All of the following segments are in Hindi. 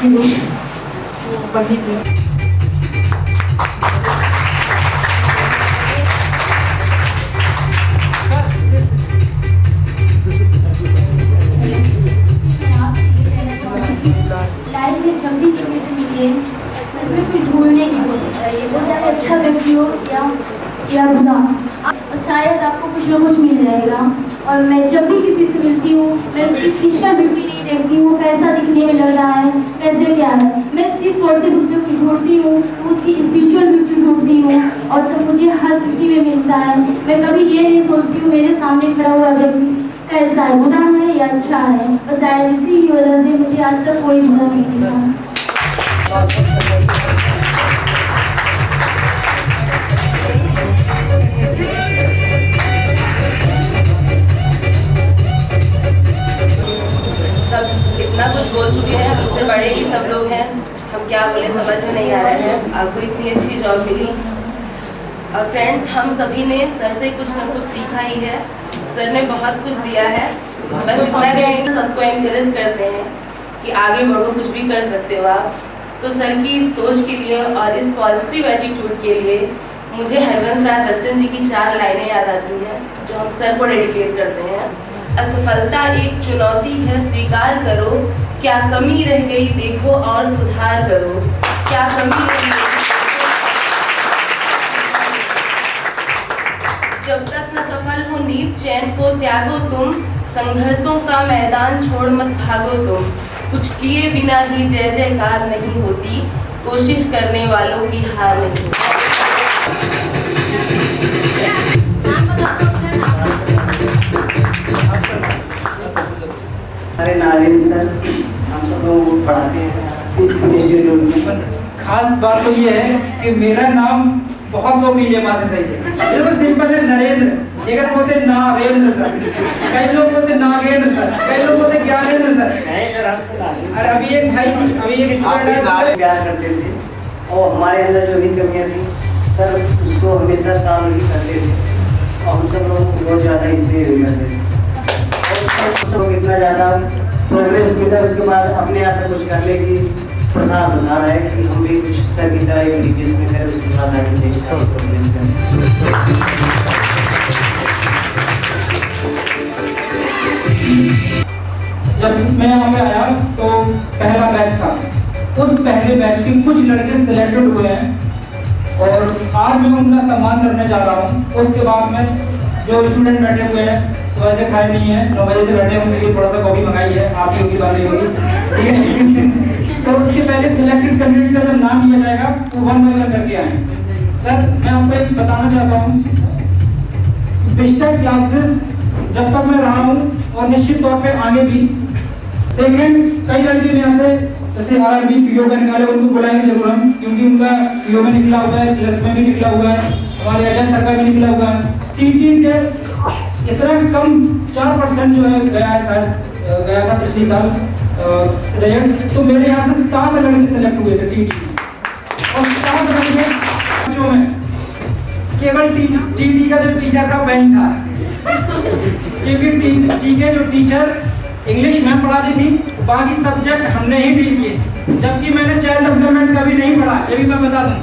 लाइफ में जब भी किसी से मिलिए तो इसमें कुछ ढूंढने की कोशिश करिए, वो चाहे अच्छा व्यक्ति हो या बुरा, और शायद आपको कुछ ना कुछ मिल जाएगा। और मैं जब भी किसी से मिलती हूँ मैं उसकी फिजिकल ब्यूटी नहीं देखती हूँ, कैसा दिखने में लग रहा है, कैसे क्या है, मैं सिर्फ और सिर्फ उसमें कुछ ढूंढती हूँ, तो उसकी स्पिरिचुअल ब्यूटी ढूंढती हूँ, और तो मुझे हर किसी में मिलता है। मैं कभी ये नहीं सोचती हूँ मेरे सामने खड़ा हुआ व्यक्ति कैसा है, बुरा है या अच्छा है, और शायद इसी की वजह से मुझे आज तक कोई बुरा नहीं दिखा। सब इतना कुछ बोल चुके हैं, हमसे बड़े ही सब लोग हैं, हम क्या बोले समझ में नहीं आ रहे हैं। आपको इतनी अच्छी जॉब मिली, और फ्रेंड्स हम सभी ने सर से कुछ ना कुछ सीखा ही है। सर ने बहुत कुछ दिया है, बस इतना कहेंगे, सबको एनकरेज करते हैं कि आगे बढ़ो, कुछ भी कर सकते हो आप। तो सर की सोच के लिए और इस पॉजिटिव एटीट्यूड के लिए मुझे हरवंश राय बच्चन जी की 4 लाइनें याद आती हैं जो हम सर को डेडिकेट करते हैं। असफलता एक चुनौती है, स्वीकार करो, क्या कमी रह गई देखो और सुधार करो, क्या कमी रह गई। जब तक न सफल हो नींद चैन को त्यागो तुम, संघर्षों का मैदान छोड़ मत भागो तुम, कुछ किए बिना ही जय जयकार नहीं होती, कोशिश करने वालों की हार नहीं होती। हमारे नारायण सर हम सब लोगों को पढ़ाते हैं इस इंस्टीट्यूट में। खास बात तो ये है कि मेरा नाम बहुत लोग नहीं ले पाते सही से। बिल्कुल सिंपल है, नरेंद्र, एक बोलते नारेंद्र सर, कई लोग बोलते नागेंद्र सर, कई लोग बोलते ज्ञानेंद्र सर। और अभी एक स्टूडेंट है प्यार करते थे, और हमारे अंदर जो भी कमियां थी सर उसको हमेशा सॉल्व ही करते थे, और हम सब लोग बहुत ज़्यादा इसलिए भी करते थे। और सब इतना ज़्यादा प्रोग्रेस मिला, उसके बाद अपने आप में कुछ करने की प्रसाद बता रहा है कि हम भी कुछ सर की तरह एक तरीके से करें, उसके बाद आगे देखते हैं प्रोग्रेस करें। जब मैं यहाँ पे आया तो पहला बैच था, उस पहले बैच के कुछ लड़के सिलेक्टेड हुए हैं, और आज मैं उनका सम्मान करने जा रहा हूँ। उसके बाद में जो स्टूडेंट बैठे हुए हैं सुबह से खाए नहीं है, 9 बजे से बैठे हैं, उनके लिए थोड़ा सा कॉफी मंगाई है, आपकी उनकी बातें होगी, ठीक है। तो उसके पहले सिलेक्टेड कैंडिडेट का जब नाम लिया जाएगा तो 1 बाय 1 करके आए। सर मैं आपको एक बताना चाहता हूँ, पिछले क्लासेस जब तक मैं रहा हूँ और निश्चित तौर पे आगे भी, सेकंड कई लड़के में ऐसे जैसे RRB पीओ करने वाले उनको बुलाएंगे जरूर हम, क्योंकि उनका पीओ में निकला हुआ है, क्लर्क में भी निकला हुआ है, हमारे अजय सर का भी निकला हुआ है। टीटी के इतना कम 4% जो है गया है, शायद गया था पिछले साल रिजल्ट, तो मेरे यहाँ से 7 लड़के सेलेक्ट हुए थे टीटी, और 7 लड़के बच्चों में केवल टीटी का जो टीचर था वही था, क्योंकि टी के जो टीचर इंग्लिश मैम पढ़ाती थी, बाकी सब्जेक्ट हमने ही डील किए, जबकि मैंने चाइल्ड डेवलपमेंट कभी नहीं पढ़ा, ये भी मैं बता दूं।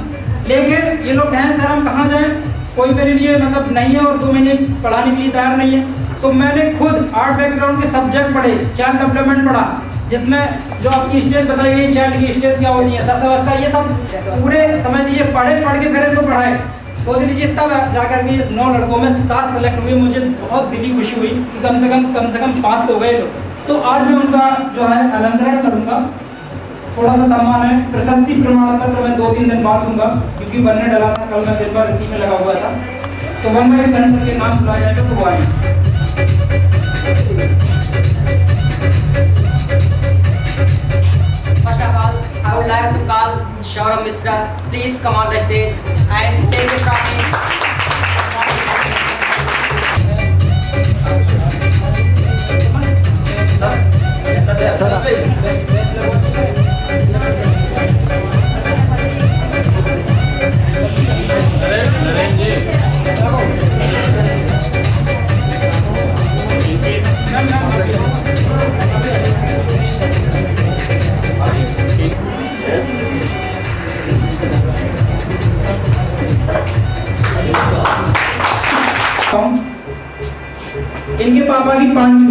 लेकिन ये लोग कहें सर हम कहाँ जाएं, कोई मेरे लिए मतलब नहीं है और 2 महीने पढ़ाने के लिए तैयार नहीं है, तो मैंने खुद आर्ट बैकग्राउंड के सब्जेक्ट पढ़े, चाइल्ड डेवलपमेंट पढ़ा, जिसमें जो आपकी स्टेज बताई गई, चाइल्ड की स्टेज क्या होती है, ससावस्था, ये सब पूरे समझ लीजिए पढ़ के फिर इनको पढ़ाए। सोच लीजिए तब जाकर के 9 लड़कों में 7 सेलेक्ट हुए, मुझे बहुत दिली खुशी हुई कि कम से कम पास तो हो गए लोग। तो आज मैं उनका जो है अलंकरण करूंगा, थोड़ा सा सम्मान है, प्रशस्ति प्रमाण पत्र मैं 2-3 दिन बाद दूंगा, क्योंकि बनने डला था, कल मैं दिन भर इसी में लगा हुआ था। तो 1 बाय 1 सर के नाम बुलाया जाएगा, तो वो आएंगे। First of all, I would like to call Shaurav Misra. Please come on the stage and take the trophy.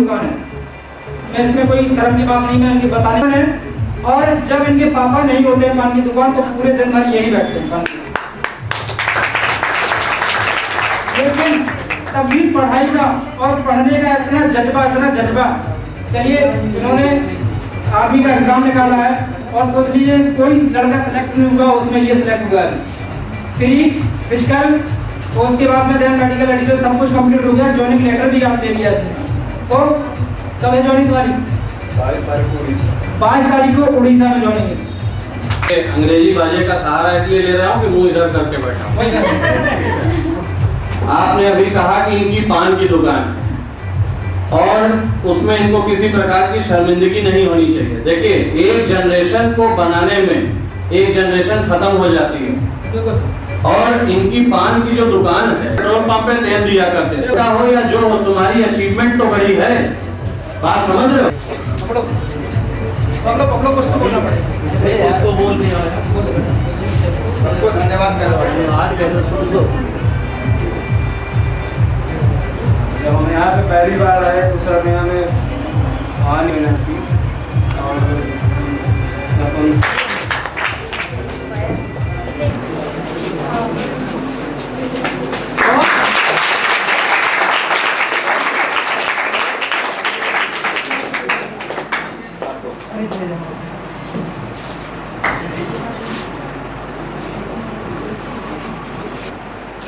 दुकान है, मैं इसमें कोई शर्म की बात नहीं, मैं इनके बताने है। और जब इनके पापा नहीं होते पान की दुकान तो पूरे दिन भर यही बैठते हैं। लेकिन तब भी पढ़ाई का और पढ़ने का इतना जज्बा, चलिए इन्होंने आर्मी का एग्जाम निकाला है और सोच लीजिए कोई लड़का सेलेक्ट नहीं हुआ, उसमें ये सिलेक्ट हुआ है। प्री फिजिकल और उसके बाद में मेडिकल सब कुछ कंप्लीट हो गया, ज्वाइनिंग लेटर भी आप दे दिया इसने। तो कब है ज्वाइनिंग तुम्हारी? 22 तारीख को उड़ीसा में ज्वाइनिंग है। अंग्रेजी बाजे का सहारा इसलिए ले रहा हूँ कि मुंह इधर करके बैठा। आपने अभी कहा कि इनकी पान की दुकान और उसमें इनको किसी प्रकार की शर्मिंदगी नहीं होनी चाहिए। देखिए, एक जनरेशन को बनाने में एक जनरेशन खत्म हो जाती है। और इनकी पान की जो दुकान है, पेट्रोल पंप पे तेल दिया करते थे, हो या जो हो, तुम्हारी अचीवमेंट तो बड़ी है, बात समझ रहे हो? पकड़ो कुछ तो बोलना पड़ेगा। उसको बोल नहीं आ रहा। सबको धन्यवाद जब हम यहाँ पे पहली बार आए तो सर ने हमें आने मेहनत की और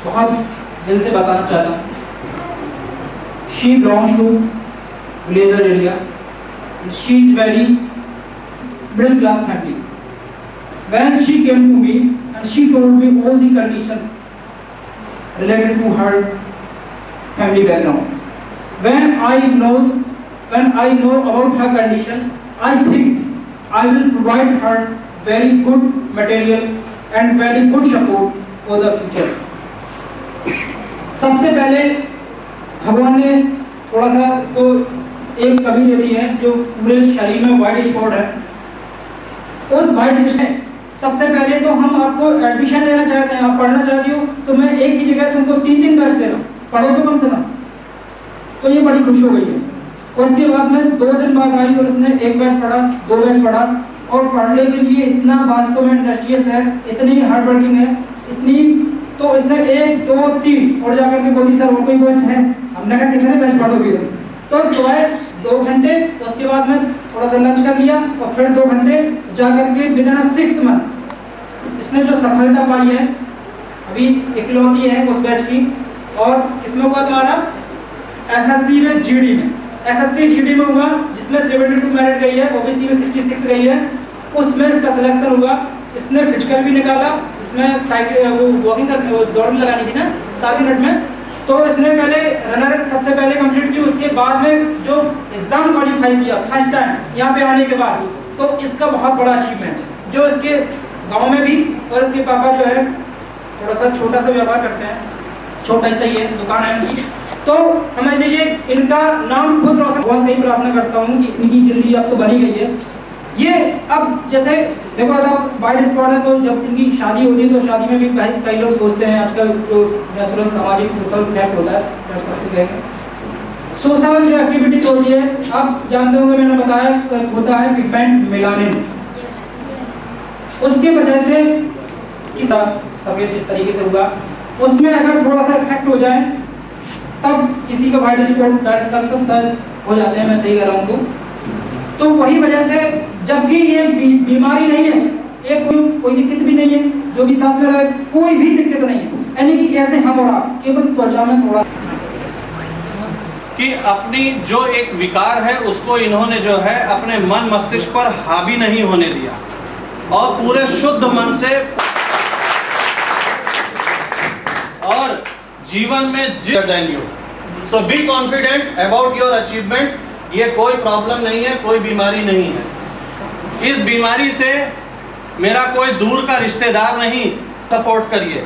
बहुत दिल से बताना चाहता हूँ, she belongs to Blazer area. She is very middle class family. When she came to me and she told me all the conditions related to her family background. When I know about her condition, I think I will provide her very good material and very good support for the future. सबसे पहले भगवान ने थोड़ा सा इसको एक कमी दे दी है जो पूरे शरीर में व्हाइट स्पॉट है। उस व्हाइट में सबसे पहले तो हम आपको एडमिशन देना चाहते हैं, आप पढ़ना चाहती हो तो मैं एक की जगह तुमको 3 बैच दे रहा हूँ, पढ़ो तो कम से कम। तो ये बड़ी खुशी हो गई है। उसके बाद में 2 दिन बाद आई और उसने 1 बैच पढ़ा, 2 बैच पढ़ा और पढ़ने के लिए इतना वास्तव में इंडस्ट्रियस है, इतनी हार्ड वर्किंग है, इतनी, तो इसने 1 2 3 और जाकर के बोली सर और कोई बैच है? हमने कहा कितने बैच पढ़ोगे? तो सुबह 2 घंटे, उसके बाद में थोड़ा सा लंच कर लिया और फिर 2 घंटे जाकर के विदिन 6 मंथ इसने जो सफलता पाई है अभी इकलौती है उस बैच की। और किसमें हुआ तुम्हारा? एसएससी में, जीडी में, एसएससी जीडी में हुआ जिसमें 72 मेरिट गई है, ओबीसी में 66 गई है, उसमें इसका सिलेक्शन हुआ। इसने फिजिकल भी निकाला, इसमें साइकिल वो वॉकिंग कर दौड़ भी लगानी थी ना 7 मिनट में, तो इसने पहले रनर सबसे पहले कंप्लीट की। उसके बाद में जो एग्जाम क्वालिफाई किया फर्स्ट टाइम यहाँ पे आने के बाद, तो इसका बहुत बड़ा अचीवमेंट है जो इसके गांव में भी। और इसके पापा जो है थोड़ा सा छोटा सा व्यापार करते हैं, छोटा ही सही है, दुकान है इनकी। तो समझ लीजिए इनका नाम खुद रोशन। भगवान से ही प्रार्थना करता हूँ कि इनकी जिंदगी अब तो बनी गई है। ये अब जैसे देखो था वाइट स्पॉट है, तो जब इनकी शादी होती है तो शादी में भी कई लोग सोचते हैं, आजकल जो नेचुरल सामाजिक सोशल फैक्ट होता है, सबसे कहेंगे सोशल जो एक्टिविटीज होती है, आप जानते होंगे मैंने बताया होता है पिगमेंट मेलानिन, उसके वजह से सफेद इस तरीके से हुआ, उसमें अगर थोड़ा सा इफेक्ट हो जाए तब किसी का वाइट स्पॉट शायद हो जाते हैं, मैं सही कह रहा हूँ। तो वही वजह से, जबकि ये बीमारी नहीं है, ये कोई दिक्कत भी नहीं है, जो भी साथ में रहे कोई भी दिक्कत नहीं है, यानी कि ऐसे हम और आप केवल त्वचा में थोड़ा कि अपनी जो एक विकार है उसको इन्होंने जो है अपने मन मस्तिष्क पर हावी नहीं होने दिया और पूरे शुद्ध मन से और जीवन में so be confident about your achievements. ये कोई प्रॉब्लम नहीं है, कोई बीमारी नहीं है। इस बीमारी से मेरा कोई दूर का रिश्तेदार नहीं, सपोर्ट करिए,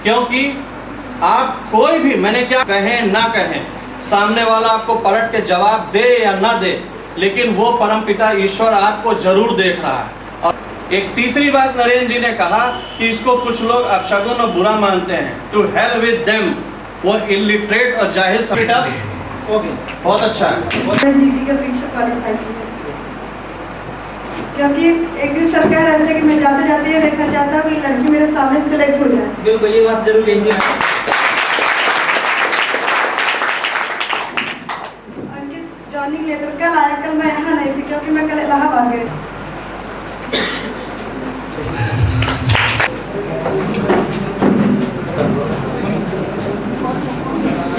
क्योंकि आप कोई भी, मैंने क्या कहें ना कहें, सामने वाला आपको पलट के जवाब दे या ना दे, लेकिन वो परमपिता ईश्वर आपको जरूर देख रहा है। और एक तीसरी बात नरेंद्र जी ने कहा कि इसको कुछ लोग अपशगुन और बुरा मानते हैं, टू हेल विद देम, वो इलिटरेट और जाहिल ओके, बहुत अच्छा है। जीडी का परीक्षा क्वालिफाई की है, क्योंकि एक दिन सर कह रहे थे कि मैं जाते जाते ये देखना चाहता हूँ कि लड़की मेरे सामने सिलेक्ट हो जाए। बिल्कुल ये बात जरूर कही थी। उनके ज्वाइनिंग लेटर कल आया, कल मैं यहाँ नहीं थी क्योंकि मैं कल इलाहाबाद गई।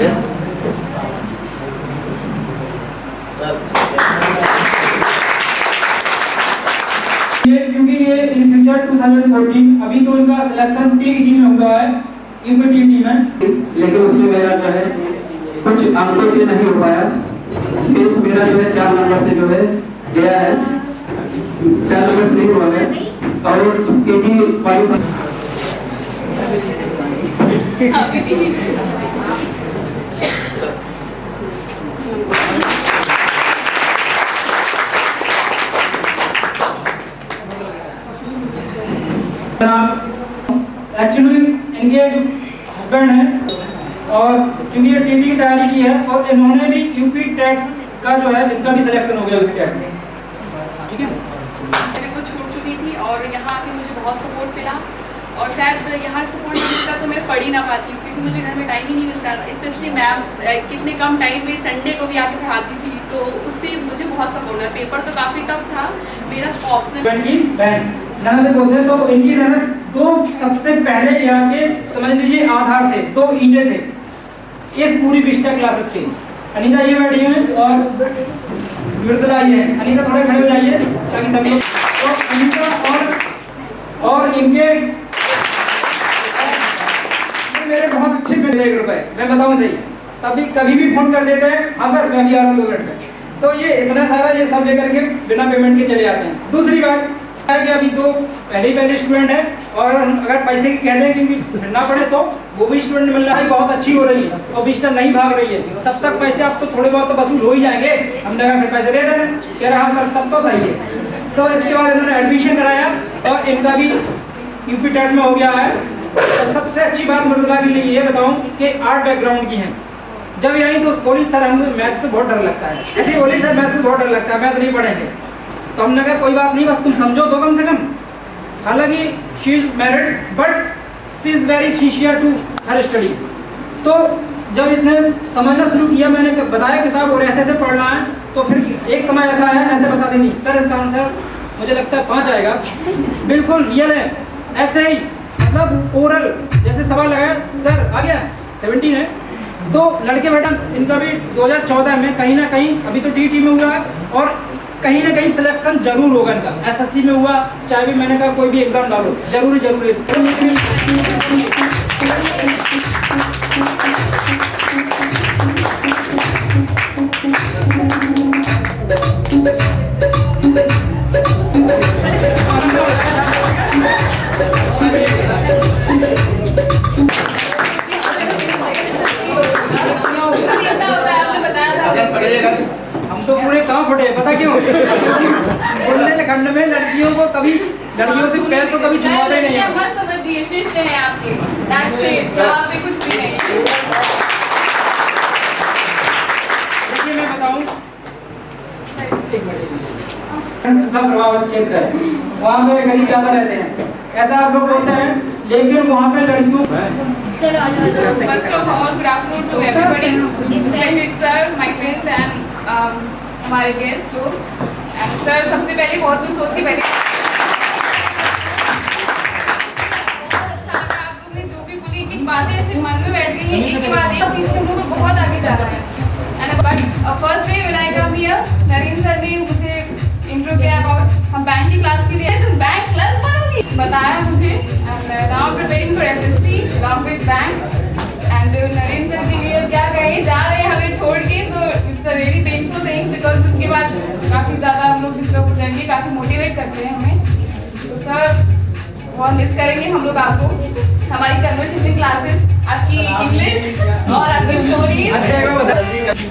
Yes sir. ये क्योंकि ये इन फ्यूचर 2014 अभी तो इनका सिलेक्शन टीईटी में हुआ है, यूपीटीईटी में, लेकिन उसमें मेरा जो है कुछ अंकों से नहीं हो पाया। केस मेरा जो है 4 नंबर से जो है गया है, 4 नंबर से नहीं हुआ है। और केटी क्वालिफाई एक्चुअली इनके हस्बैंड हैं और क्योंकि ये टीटी की तैयारी की है और इन्होंने भी यूपी टेट का जो है इनका भी सिलेक्शन हो गया यूपी टेट में, ठीक है। मेरे को छूट चुकी थी और यहाँ आके मुझे बहुत सपोर्ट मिला और शायद यहाँ सपोर्ट नहीं मिलता तो मैं पढ़ ही ना पाती हूँ, क्योंकि मुझे घर में टाइम ही नहीं मिलता। स्पेशली मैम कितने कम टाइम में संडे को भी आके पढ़ाती थी, तो उससे मुझे बहुत सपोर्ट मिला। पेपर तो काफ़ी टफ था मेरा ऑप्शनल से बोलते हैं। तो इनकी दो सबसे पहले यहाँ के समझ लीजिए आधार थे, 2 ईंटें थे इस पूरी विस्टा क्लासेस के। अनीता ये बैठी हैं और मृदुला ये है। अनीता थोड़े खड़े हो जाइए ताकि सब लोग। तो अनीता और इनके मेरे बहुत अच्छे मिले 1 रुपए, मैं बताऊं सही, तभी कभी भी फोन कर देते हैं, हाँ सर मैं अभी आ रहा हूँ 2 मिनट में। तो ये इतना सारा ये सब लेकर के बिना पेमेंट के चले जाते हैं। दूसरी बात है कि अभी 2 पहले स्टूडेंट हैं और अगर पैसे की कहते हैं कि भरना पड़े तो वो भी स्टूडेंट मिल रहा है, बहुत अच्छी हो रही है और विस्टा नहीं भाग रही है। तब तक पैसे आपको थोड़े बहुत तो वसूल हो ही जाएंगे, हमने कहा फिर पैसे दे देना, कह रहा हम तब तो सही है। तो इसके बाद इन्होंने एडमिशन कराया और इनका भी यूपी टेट में हो गया है। और सबसे अच्छी बात मृदुला के लिए ये बताऊं कि आर्ट बैकग्राउंड की है। जब यही तो बोली सर हमें मैथ से बहुत डर लगता है, ऐसे बोली सर मैथ से बहुत डर लगता है, मैथ नहीं पढ़ेंगे। तो हमने कहा कोई बात नहीं, बस तुम समझो तो कम से कम। हालांकि she is married but she is very sincere to her study. तो जब इसने समझना शुरू किया, मैंने बताया किताब और ऐसे ऐसे पढ़ना है, तो फिर एक समय ऐसा है ऐसे बता देनी सर इसका आंसर मुझे लगता है 5 आएगा, बिल्कुल रियल है ऐसे ही, मतलब ओरल जैसे सवाल लगाया सर आ गया 17 है। तो लड़के बेटा इनका भी 2014 में कहीं ना कहीं, अभी तो टीटी में हुआ है और कहीं ना कहीं सिलेक्शन जरूर होगा इनका। एसएससी में हुआ, चाहे भी मैंने कहा कोई भी एग्जाम डालो जरूरी हम तो पूरे कहाँ फटे पता क्यों? बुंदेलखंड में लड़कियों को कभी लड़कियों से पैर तो कभी छुपाते ही नहीं है। मत समझिए, शिष्य है आपके, that's it, वहाँ पे कुछ भी नहीं। देखिए मैं बताऊं, सूखा प्रभावित क्षेत्र है, वहाँ पे गरीब ज्यादा रहते हैं, ऐसा आप लोग बोलते हैं, लेकिन वहाँ पे लड़कियों First of all, good afternoon to everybody, respected sir, my friends and हमारे गेस्ट लोग। एंड सर सबसे पहले बहुत कुछ सोच के बैठे, बहुत अच्छा लगा आप लोगों ने जो भी बोली, एक बातें ऐसे मन में बैठ गई हैं, एक के बाद एक, पीछे हम लोग बहुत आगे जा रहे हैं। And but first day when I come here, Narendra sir ने मुझे इंट्रो किया अबाउट हम बैंक की क्लास के लिए, तुम बैंक क्लब करोगी बताया मुझे। And now preparing for SSC along with bank. And Narendra sir के लिए क्या कहें, जा रहे हैं हमें छोड़ के, so it's a very painful thing because उनके बाद काफ़ी ज़्यादा हम लोग डिस्टर्ब हो जाएंगे, काफ़ी मोटिवेट करते हैं हमें। तो सर बहुत मिस करेंगे हम लोग आपको, हमारी कन्वर्सेशन क्लासेस, आपकी इंग्लिश और आपकी stories.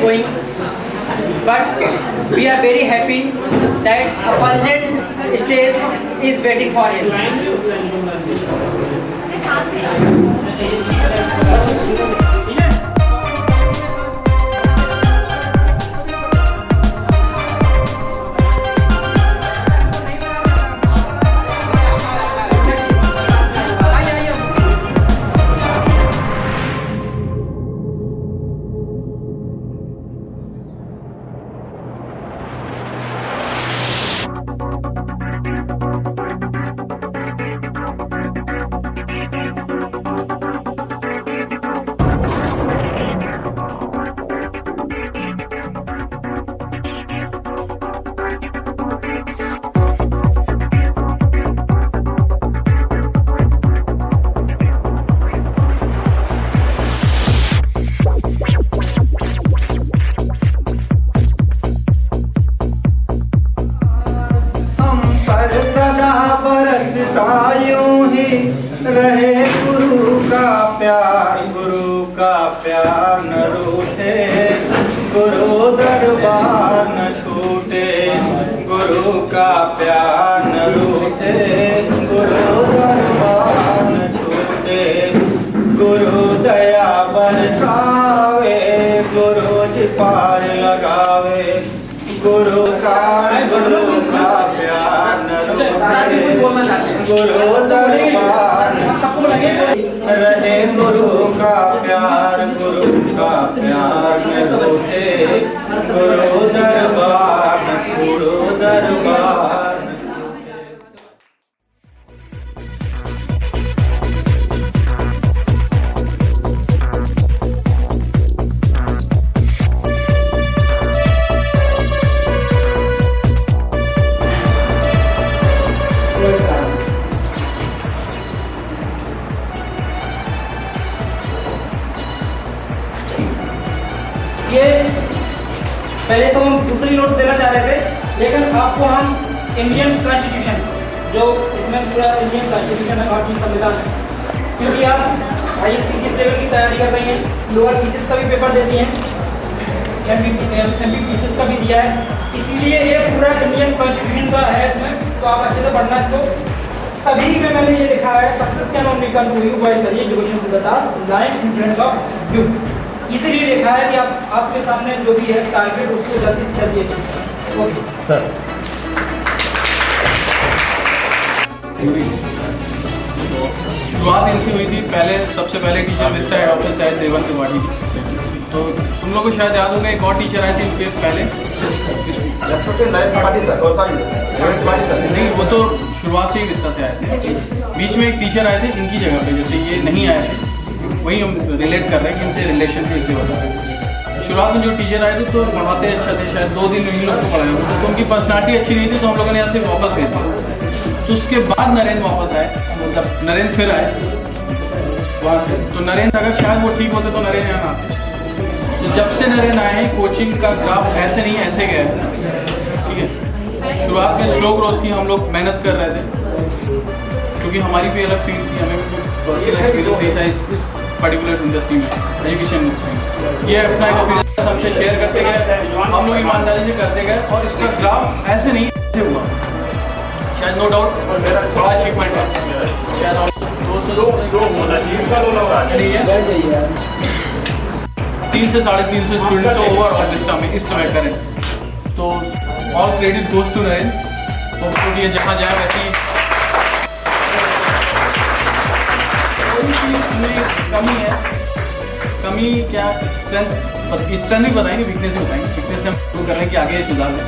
going, but we are very happy that a Fulgent stage is waiting for him. रहे गुरु का प्यार न रूठे, गुरु दरबार न छूटे, गुरु का प्यार न रूठे, गुरु दरबार न छूटे, गुरु दया बरसावे, गुरु जी पार लगावे, गुरु का प्यार न रूठे, गुरु दरबार रहे, गुरु का प्यार न रूठे, गुरु दरबार ये पहले तो हम दूसरी नोट देना चाह रहे थे, लेकिन आपको हम इंडियन कॉन्स्टिट्यूशन, जो इसमें पूरा इंडियन कॉन्स्टिट्यूशन है, भारतीय संविधान है, क्योंकि आप ISPCS लेवल की तैयारी कर रही हैं, लोअर पीसीएस का भी पेपर देती हैं, MPPCS का भी दिया है, इसीलिए ये पूरा इंडियन कॉन्स्टिट्यूशन का है इसमें, तो आप अच्छे से पढ़ना इसको। सभी में मैंने ये लिखा है, success can only come to you while the devotion to the task lying in front of you. इसीलिए लिखा है कि आपके सामने जो भी है टारगेट, उसको जल्दी से जल्दी अचीव। Okay sir. शुरुआत इनसे हुई थी। सबसे पहले टीचर लिस्ट हेड ऑफिस है देवन तिवारी की, तो तुम लोग को शायद याद होगा एक और टीचर आए थे इनके पहले, नहीं वो तो शुरुआत से ही रिश्ता से आए थे, बीच में एक टीचर आए थे इनकी जगह पे, जैसे ये नहीं आए थे, वही हम रिलेट कर रहे हैं कि इनसे रिलेशन से इसलिए बता रहे हैं। शुरुआत में जो टीचर आए थे तो पढ़ाते अच्छा थे, शायद 2 दिन इन लोग को पढ़ाए होते, तो उनकी पर्सनालिटी अच्छी नहीं थी, तो हम लोगों ने यहाँ से वापस भेज दिया। तो उसके बाद नरेंद्र वापस आए, मतलब नरेंद्र फिर आए वहाँ से, तो नरेंद्र अगर शायद वो ठीक होते तो नरेंद्र यहाँ आते। तो जब से नरेंद्र आए हैं कोचिंग का ग्राफ ऐसे नहीं ऐसे गया है, ठीक है। शुरुआत में स्लो ग्रोथ थी, हम लोग मेहनत कर रहे थे, क्योंकि हमारी भी अलग फील्ड थी, हमें भी पर्सनल एक्सपीरियंस नहीं था इस पर्टिकुलर इंडस्ट्री में, एजुकेशन इंडस्ट्री में। ये अपना एक्सपीरियंस हमसे शेयर करते गए, हम लोग ईमानदारी से करते गए, और इसका ग्राफ ऐसे नहीं ऐसे हुआ, शायद नो डाउट थोड़ा अचीवमेंट है, शायद 300 से 350 स्टूडेंट्स ओवरऑल लिस्ट में इस समय करें, तो all credit goes to Narendra. तो ये जहाँ जाए वैसी कमी है, कमी क्या स्ट्रेंथ भी बताएंगे, वीकनेस भी बताएंगे। वीकनेस हम शुरू कर रहे हैं कि आगे सुधार लें।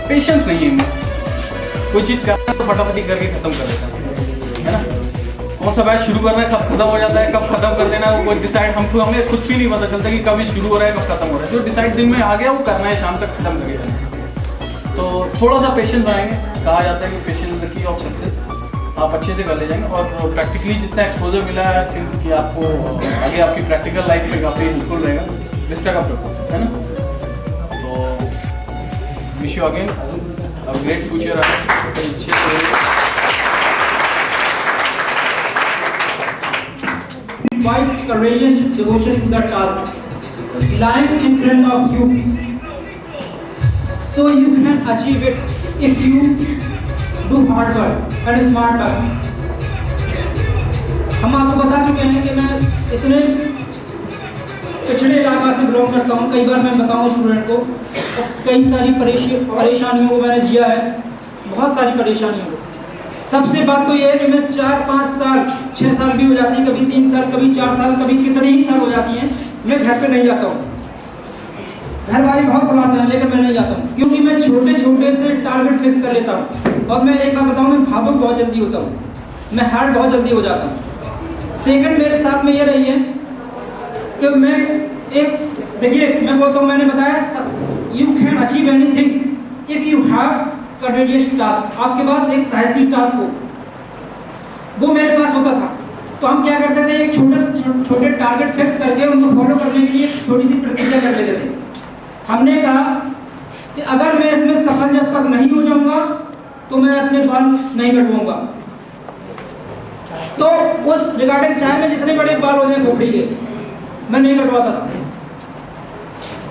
पेशेंस नहीं है इनमें, कोई चीज़ करना है तो फटाफटी करके ख़त्म कर देता है ना। कौन सा बैच शुरू करना है, कब खत्म हो जाता है, कब खत्म कर देना है, वो कोई डिसाइड हमें खुद भी नहीं पता चलता कि कभी शुरू हो रहा है कब खत्म हो रहा है। जो डिसाइड दिन में आ गया वो करना है, शाम तक खत्म करेगा। तो थोड़ा सा पेशेंस बनाएंगे, कहा जाता है कि patience the key of success, आप अच्छे से कर ले जाएंगे। और प्रैक्टिकली जितना एक्सपोजर मिला है कि आपको आगे आपकी प्रैक्टिकल लाइफ में काफ़ी हेल्पफुल रहेगा, विस्टा का प्रपोज है ना। तो wish you again a great future. Courageous devotion to the task. lying in front of you. So you can achieve it if you do hard work and smart work. हम आपको बता चुके हैं कि मैं इतने पिछड़े इलाका से बिलोंग करता हूँ। कई बार मैं बताऊँ स्टूडेंट को, कई सारी परेशानियों को मैंने जिया है, बहुत सारी परेशानियों को। सबसे बात तो ये है कि मैं 4-5 साल 6 साल भी हो जाती है, कभी 3 साल, कभी 4 साल, कभी कितने ही साल हो जाती हैं, मैं घर पे नहीं जाता हूँ। घर वाले बहुत बुलाते हैं लेकिन मैं नहीं जाता हूँ, क्योंकि मैं छोटे छोटे से टारगेट फिक्स कर लेता हूँ। और मैं एक बात बताऊँ, मैं भावुक बहुत जल्दी होता हूँ, मैं हार्ट बहुत जल्दी हो जाता हूँ। सेकंड मेरे साथ में ये रही है कि मैं एक, देखिए मैं बोलता हूँ, मैंने बताया you can achieve anything if you have courageous task. आपके पास एक साहसी टास्क हो, वो मेरे पास होता था। तो हम क्या करते थे, एक छोटे टारगेट फिक्स करके उनको फॉलो करने के लिए एक छोटी सी प्रतिज्ञा कर लेते थे। हमने कहा कि अगर मैं इसमें सफल जब तक नहीं हो जाऊंगा तो मैं अपने बाल नहीं कटवाऊंगा। तो उस रिगार्डिंग चाहे मैं जितने बड़े बाल हो जाए खोपड़ी के, मैं नहीं कटवाता था।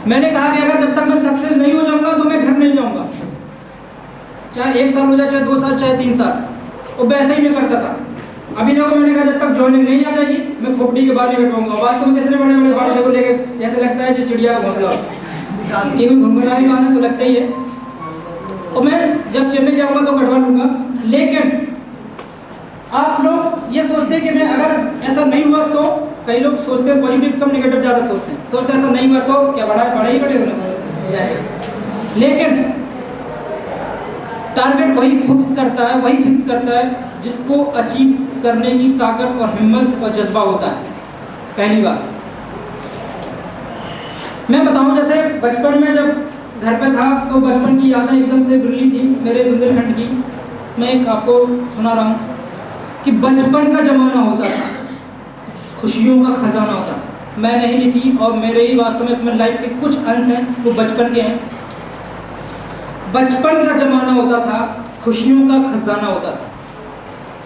मैंने कहा कि अगर जब तक मैं सक्सेस नहीं हो जाऊंगा तो मैं घर नहीं जाऊंगा, चाहे 1 साल हो जाए, चाहे 2 साल, चाहे 3 साल, और वैसे ही मैं करता था। अभी देखो, मैंने कहा जब तक जॉइनिंग नहीं आ जाएगी मैं खोपड़ी के बाल नहीं कटवाऊंगा। वास्तव में कितने बड़े बड़े बाल देखो लेके, जैसे लगता है जो चिड़िया का घोंसला, क्योंकि घुनघुनाने बाल है तो लगता ही है। और मैं जब चेन्नई जाऊंगा तो कटवा लूंगा। लेकिन आप लोग ये सोचते हैं कि मैं अगर ऐसा नहीं हुआ तो, कई लोग सोचते हैं पॉजिटिव कम नेगेटिव ज़्यादा सोचते हैं ऐसा नहीं हुआ तो क्या बड़ा ही कटे होना। लेकिन टारगेट वही फिक्स करता है जिसको अचीव करने की ताकत और हिम्मत और जज्बा होता है। पहली बात मैं बताऊं, जैसे बचपन में जब घर पे था तो बचपन की यादें एकदम से बिरली थी मेरे बुंदेलखंड की। मैं एक आपको सुना रहा हूँ कि बचपन का जमाना होता था, खुशियों का खजाना होता था। मैं नहीं लिखी और मेरे ही वास्तव में इसमें लाइफ के कुछ अंश हैं वो बचपन के हैं। बचपन का जमाना होता था, खुशियों का खजाना होता था।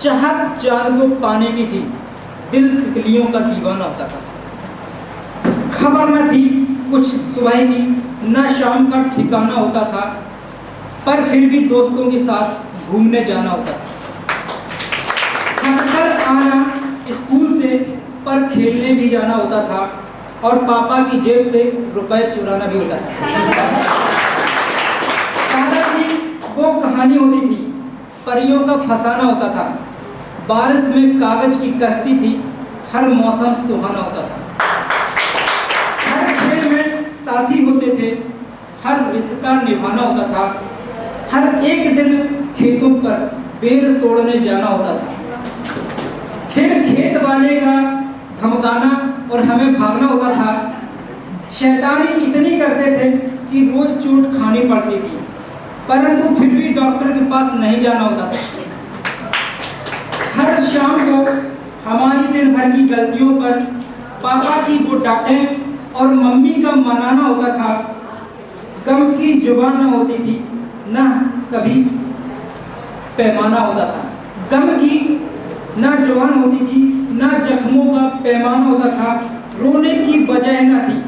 चाहत चांद को पाने की थी, दिल तितलियों का दीवाना होता था। खबर न थी कुछ सुबह की, न शाम का ठिकाना होता था, पर फिर भी दोस्तों के साथ घूमने जाना होता था। थक आना स्कूल से, पर खेलने भी जाना होता था, और पापा की जेब से रुपए चुराना भी होता था। वो कहानी होती थी, परियों का फसाना होता था। बारिश में कागज की कश्ती थी, हर मौसम सुहाना होता था। हर खेल में साथी होते थे, हर रिश्ता निभाना होता था। हर एक दिन खेतों पर बेर तोड़ने जाना होता था। फिर खेत वाले का धमकाना और हमें भागना होता था। शैतानी इतनी करते थे कि रोज चोट खानी पड़ती थी, परंतु फिर भी डॉक्टर के पास नहीं जाना होता था। हर शाम को हमारी दिन भर की गलतियों पर पापा की वो डांटें और मम्मी का मनाना होता था। गम की जुबान न होती थी, न कभी पैमाना होता था। गम की ना जुबान होती थी, ना जख्मों का पैमाना होता था। रोने की वजह न थी,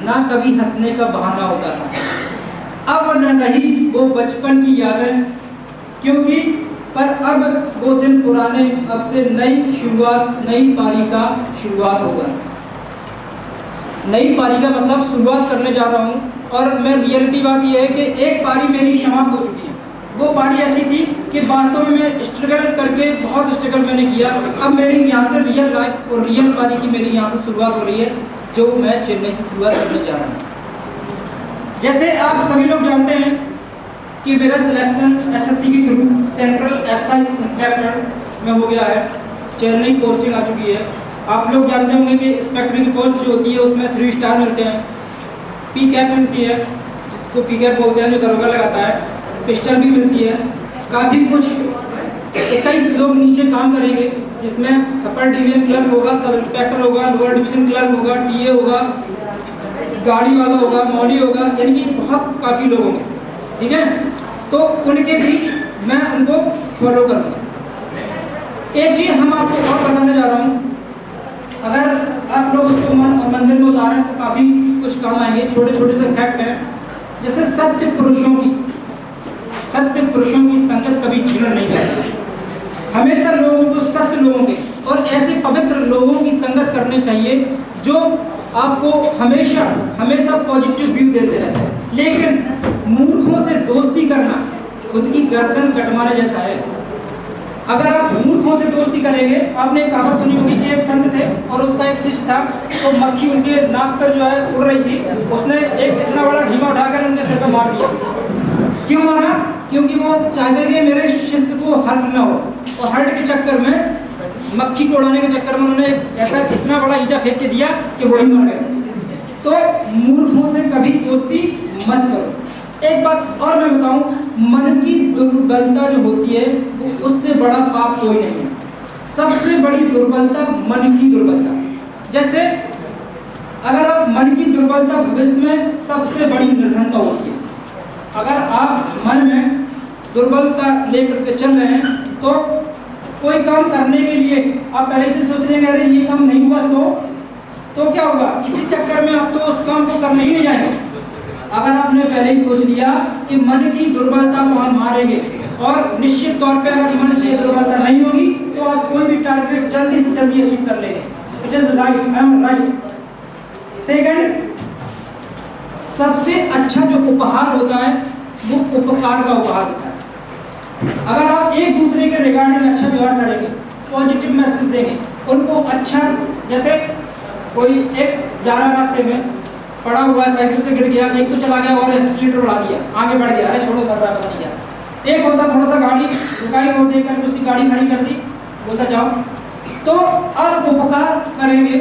ना कभी हंसने का बहाना होता था। अब न रही वो बचपन की यादें, क्योंकि पर अब वो दिन पुराने, अब से नई शुरुआत, नई पारी का शुरुआत होगा। नई पारी का मतलब शुरुआत करने जा रहा हूँ। और मैं रियलिटी बात यह है कि एक पारी मेरी समाप्त हो चुकी है। वो पारी ऐसी थी कि वास्तव में मैं स्ट्रगल करके, बहुत स्ट्रगल मैंने किया। अब मेरी यहाँ से रियल लाइफ और रियल पारी की मेरी यहाँ से शुरुआत हो रही है, जो मैं चेन्नई से शुरुआत करने जा रहा हूँ। जैसे आप सभी लोग जानते हैं कि मेरा सिलेक्शन एसएससी के थ्रू सेंट्रल एक्साइज इंस्पेक्टर में हो गया है। चेन्नई पोस्टिंग आ चुकी है। आप लोग जानते होंगे कि इंस्पेक्टर की पोस्ट जो होती है उसमें 3 स्टार मिलते हैं, पी कैप मिलती है जिसको पी कैप बोलते हैं, जो दरोगा लगाता है, पिस्टल भी मिलती है। काफ़ी कुछ 21 लोग नीचे काम करेंगे, जिसमें अपर डिवीजन क्लर्क होगा, सब इंस्पेक्टर होगा, लोअर डिवीजन क्लर्क होगा, टीए होगा, गाड़ी वाला होगा, मौली होगा, यानी कि बहुत काफ़ी लोग होंगे। ठीक है, तो उनके बीच मैं उनको फॉलो करूँगा। एक चीज़ हम आपको और बताने जा रहा हूँ, अगर आप लोग उसको मंदिर में उतारें तो काफ़ी कुछ काम आएंगे। छोटे छोटे से फैक्ट हैं, जैसे सत्य पुरुषों की संगत कभी छीन नहीं करती। हमेशा लोगों को सत्य लोगों के और ऐसे पवित्र लोगों की संगत करनी चाहिए जो आपको हमेशा पॉजिटिव व्यू देते रहते हैं। लेकिन मूर्खों से दोस्ती करना खुद की गर्दन कटवाने जैसा है। अगर आप मूर्खों से दोस्ती करेंगे, आपने एक कहावत सुनी होगी कि एक संत थे और उसका एक शिष्य था, तो मक्खी उनके नाक पर जो है उड़ रही थी, उसने एक इतना बड़ा ढीमा उठाकर उनके सिर पर मार दिया। क्यों मारा? क्योंकि वो चाहते कि मेरे शिष्य को हर्ट ना हो, और हर्ट के चक्कर में, मक्खी को उड़ाने के चक्कर में उन्होंने ऐसा इतना बड़ा ईंटा फेंक के दिया कि वही मर गए। तो मूर्खों से कभी दोस्ती मत करो। एक बात और मैं बताऊं, मन की दुर्बलता जो होती है उससे बड़ा पाप कोई नहीं है। सबसे बड़ी दुर्बलता मन की दुर्बलता। जैसे अगर आप मन की दुर्बलता भविष्य में सबसे बड़ी निर्धनता होती है। अगर आप मन में दुर्बलता लेकर के चल रहे हैं तो कोई काम करने के लिए आप पहले से सोच लेंगे अरे ये काम नहीं हुआ तो क्या होगा, इसी चक्कर में आप तो उस काम को करने ही नहीं जाएंगे। अगर आपने पहले ही सोच लिया कि मन की दुर्बलता को हम मारेंगे और निश्चित तौर पे अगर मन की दुर्बलता नहीं होगी तो आप कोई भी टारगेट जल्दी से जल्दी अचीव कर लेंगे। It is right, I am right. Second, सबसे अच्छा जो उपहार होता है वो उपकार का उपहार होता है। अगर आप एक दूसरे के रिगार्डिंग अच्छा व्यवहार करेंगे, पॉजिटिव मैसेज देंगे उनको, अच्छा, जैसे कोई एक जा रहा रास्ते में पड़ा हुआ है, साइकिल से गिर गया, एक तो चला गया और एक्सीलेटर उड़ा दिया, आगे बढ़ गया, अरे छोड़ो कर रहा है पता नहीं क्या। एक होता थोड़ा सा गाड़ी रुकाई और देख करके उसकी गाड़ी खड़ी कर दी, बोलता जाओ। तो आप उपकार करेंगे,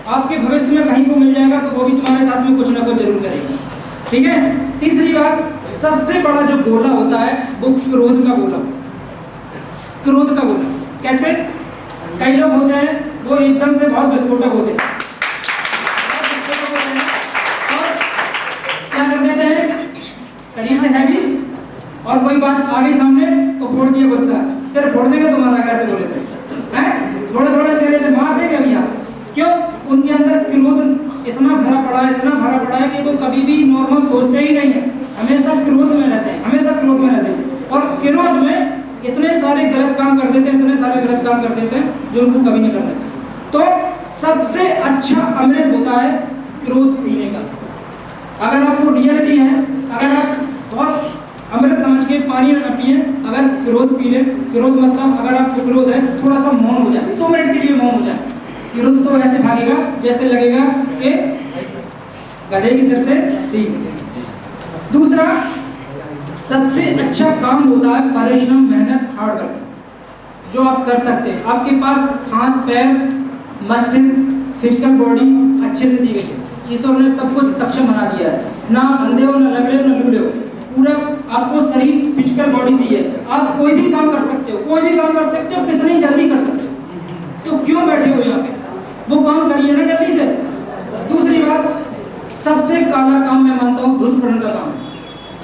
आपके भविष्य में कहीं को मिल जाएगा तो वो भी तुम्हारे साथ में कुछ ना कुछ जरूर करेगी। ठीक है। तीसरी बात, सबसे बड़ा जो गोला होता है वो क्रोध का गोला। क्रोध का गोला कैसे? कई लोग होते हैं वो एकदम से बहुत विस्फोटक होते हैं, क्या कर देते हैं, शरीर से हैवी, और कोई बात आ गई सामने तो फोड़ दिया गुस्सा, सिर फोड़ देंगे तुम्हारा, कैसे बोले थे हैं, थोड़ा थोड़ा कहते थे मार देंगे अभी आप। क्यों? उनके अंदर क्रोध इतना भरा पड़ा है कि वो कभी भी नॉर्मल सोचते ही नहीं है, हमेशा क्रोध में रहते हैं, हमेशा क्रोध में रहते हैं, और क्रोध में इतने सारे गलत काम कर देते हैं जो उनको कभी नहीं करना चाहिए। तो सबसे अच्छा अमृत होता है क्रोध पीने का। अगर आपको रियलिटी है, अगर आप बहुत अमृत समझ के पानी न पिए, अगर क्रोध पी ले, क्रोध मतलब अगर आपको क्रोध है थोड़ा सा मौन हो जाए, 2 मिनट के लिए मौन हो जाए, क्रोध तो ऐसे भागेगा जैसे लगेगा कि गधे की सिर से सीख। दूसरा, सबसे अच्छा काम होता है परिश्रम, मेहनत, हार्ड वर्क, जो आप कर सकते हैं। आपके पास हाथ, पैर, मस्तिष्क, फिजिकल बॉडी अच्छे से दी गई है, ईश्वर ने सब कुछ सक्षम बना दिया है, ना अंधे हो, ना लंगड़े हो, ना लूले हो, पूरा आपको शरीर, फिजिकल बॉडी दी है, आप कोई भी काम कर सकते हो, कितनी जल्दी कर सकते हो। तो क्यों बैठे हो यहाँ पे, वो काम करिए ना जल्दी से। दूसरी बात, सबसे काला काम मैं मानता हूँ धूर्तपन का काम।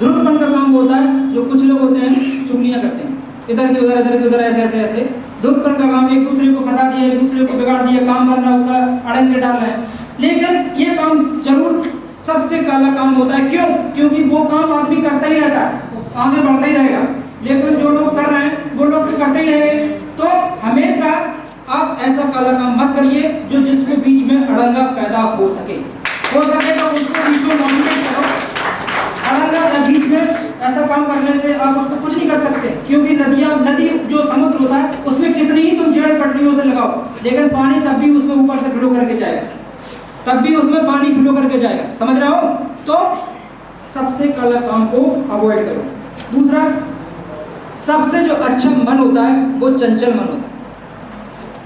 धूर्तपन का काम होता है जो कुछ लोग होते हैं चुगलियाँ करते हैं, इधर के उधर, इधर के उधर, ऐसे। धूर्तपन का काम, एक दूसरे को फंसा दिया, एक दूसरे को बिगाड़ दिया, काम करना, उसका अड़ंगे डालना है। लेकिन ये काम जरूर सबसे काला काम होता है। क्यों? क्योंकि वो काम आदमी करता ही रहता है, आगे बढ़ता ही रहेगा, लेकिन जो लोग कर रहे हैं वो लोग तो करते ही रहेंगे। तो हमेशा आप ऐसा काला काम मत करिए जो जिसके बीच में अड़ंगा पैदा हो सके तो उसको बीच में मोटिवेट करो। अड़ंगा बीच में ऐसा काम करने से आप उसको कुछ नहीं कर सकते, क्योंकि नदी जो समुद्र होता है उसमें कितनी ही तुम जड़ पटरियों से लगाओ, लेकिन पानी तब भी उसमें ऊपर से फ्लो करके जाएगा, तब भी उसमें पानी फ्लो करके जाएगा। समझ रहे हो? तो सबसे काला काम को अवॉइड करो। दूसरा, सबसे जो अच्छा मन होता है वो चंचल मन होता है।